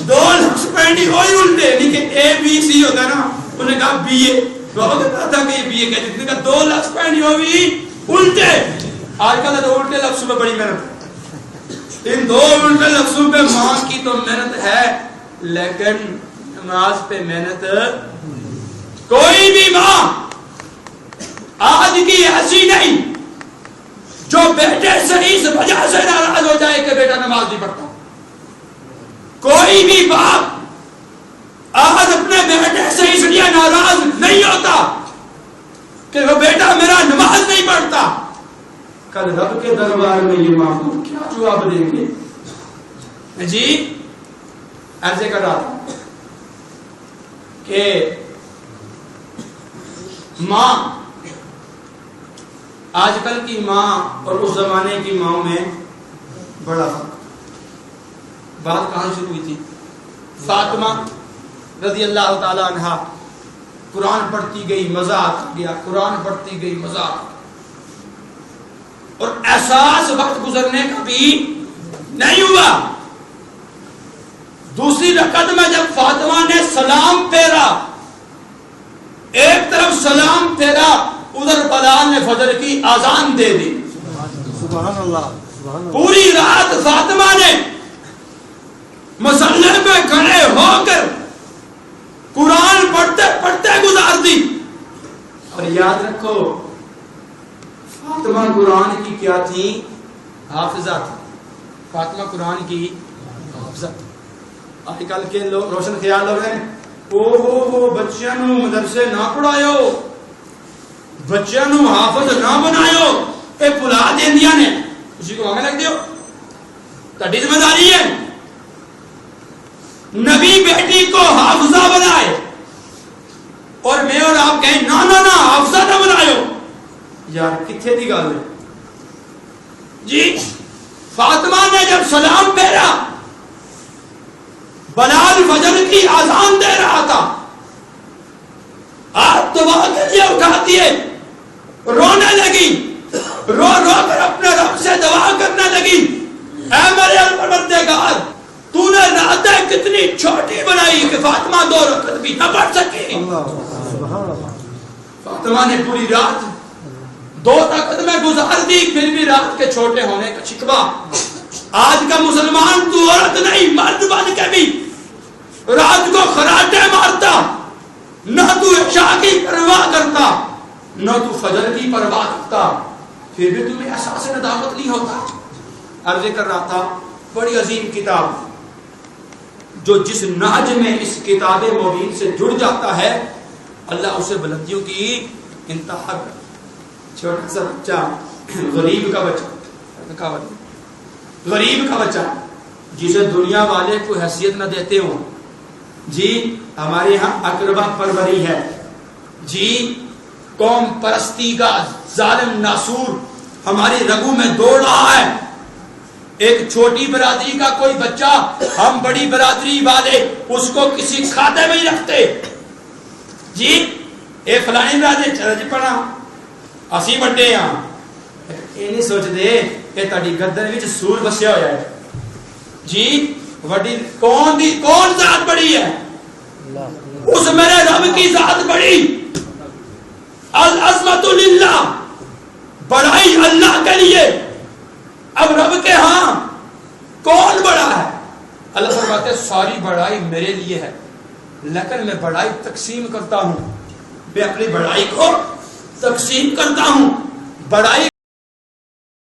2 لفظ پڑھنی ہوئی الٹے نہیں کہ اے بی سی ہوتا نا. انہوں نے کہا بی اے بابا کہتا تھا کہ یہ بی اے کہتے. انہوں نے کہا 2 لفظ پڑھنی ہوئی الٹے. آج کل تو الٹے لفظوں میں بڑی محنت ہے. ان 2 الٹے لفظوں پہ ماں کی تو محنت ہے لیکن نماز پہ محنت کوئی بھی ماں آج کی ایسی نہیں جو بیٹے سے اس وجہ سے ناراض ہو جائے کہ بیٹا نماز نہیں پڑھتا. کوئی بھی باپ آج اپنے بیٹے سے اس لیے ناراض نہیں ہوتا کہ وہ بیٹا میرا نماز نہیں پڑھتا. کل رب کے دربار میں یہ معمول کیا جواب دیں گے؟ جی عرض کر رہا تھا کہ ماں آج کل کی ماں اور اس زمانے کی ماں میں بڑا فرق. بات کہاں شروع ہوئی تھی؟ فاطمہ رضی اللہ تعالی عنہا قرآن پڑھتی گئی مزہ آتا گیا, قرآن پڑھتی گئی مزہ آتا اور احساس وقت گزرنے کا بھی نہیں ہوا. دوسری رکعت میں جب فاطمہ نے سلام پھیرا, ایک طرف سلام پھیرا ادھر بلال نے فجر کی اذان دے دی. سبحان اللہ. پوری رات فاطمہ نے مصلی میں کھڑے ہو کر قرآن پڑھتے پڑھتے گزار دی. اور یاد رکھو فاطمہ قرآن کی کیا تھی؟ حافظہ تھی. فاطمہ قرآن کی حافظہ. آج کل کے لوگ روشن خیال لوگ ہیں او بچیاں نو مدرسے نہ پڑھایو, بچیاں نو حافظ نہ بنایو, اے بلا دیندیاں نے اسی کو ہمیں لگ دیو. تہاڈی ذمہ داری ہے نبی بیٹی کو حافظہ بنائے اور میں اور آپ کہیں نا نا نا حافظہ نہ بنایو. یار کتھے دی گل ہے جی؟ فاطمہ نے جب سلام پھیرا بلال فجر کی اذان دے رہا تھا, آپ دعا کے لیے اٹھاتی ہے, رونے لگی, رو رو کر اپنے رب سے دعا کرنے لگی اے میرے پروردگار تو نے راتیں کتنی چھوٹی بنائی کہ فاطمہ 2 رکعت بھی نہ پڑھ سکی. فاطمہ نے پوری رات 2 رکعت میں گزار دی, پھر بھی رات کے چھوٹے ہونے کا شکوہ. آج کا مسلمان تو عورت نہیں مرد بن کے بھی رات کو خراٹے مارتا, نہ تو عشاء کی پرواہ کرتا نہ تو فجر کی پرواہ کرتا, پھر بھی تمہیں احساس ندامت نہیں ہوتا. عرض کر رہا تھا بڑی عظیم کتاب جو جس نہج میں اس کتاب مبین سے جڑ جاتا ہے اللہ اسے بلندیوں کی انتہا کر. چھوٹا سا بچہ غریب کا بچہ غریب کا بچہ جسے دنیا والے کو حیثیت نہ دیتے ہوں جی, ہمارے ہاں اقربا پروری ہے جی, قوم پرستی کا ظالم ناسور ہماری رگوں میں دوڑ رہا ہے. ایک چھوٹی برادری کا کوئی بچہ ہم بڑی برادری والے اس کو کسی کھاتے میں ہی رکھتے جی, اے فلانی برادری چل جی پڑا اسی بڑے ہاں, یہ نہیں سوچ دے کہ تاری گردن وچ سور بسیا ہوا ہے جی. وڈی کون ذات بڑی ہے؟ اس میرے رب کی ذات بڑی. العظمت للہ, بڑائی اللہ کے لیے. اب رب کے ہاں کون بڑا ہے؟ اللہ فرماتے ساری بڑائی میرے لیے ہے لیکن میں بڑائی تقسیم کرتا ہوں, میں اپنی بڑائی کو تقسیم کرتا ہوں. بڑائی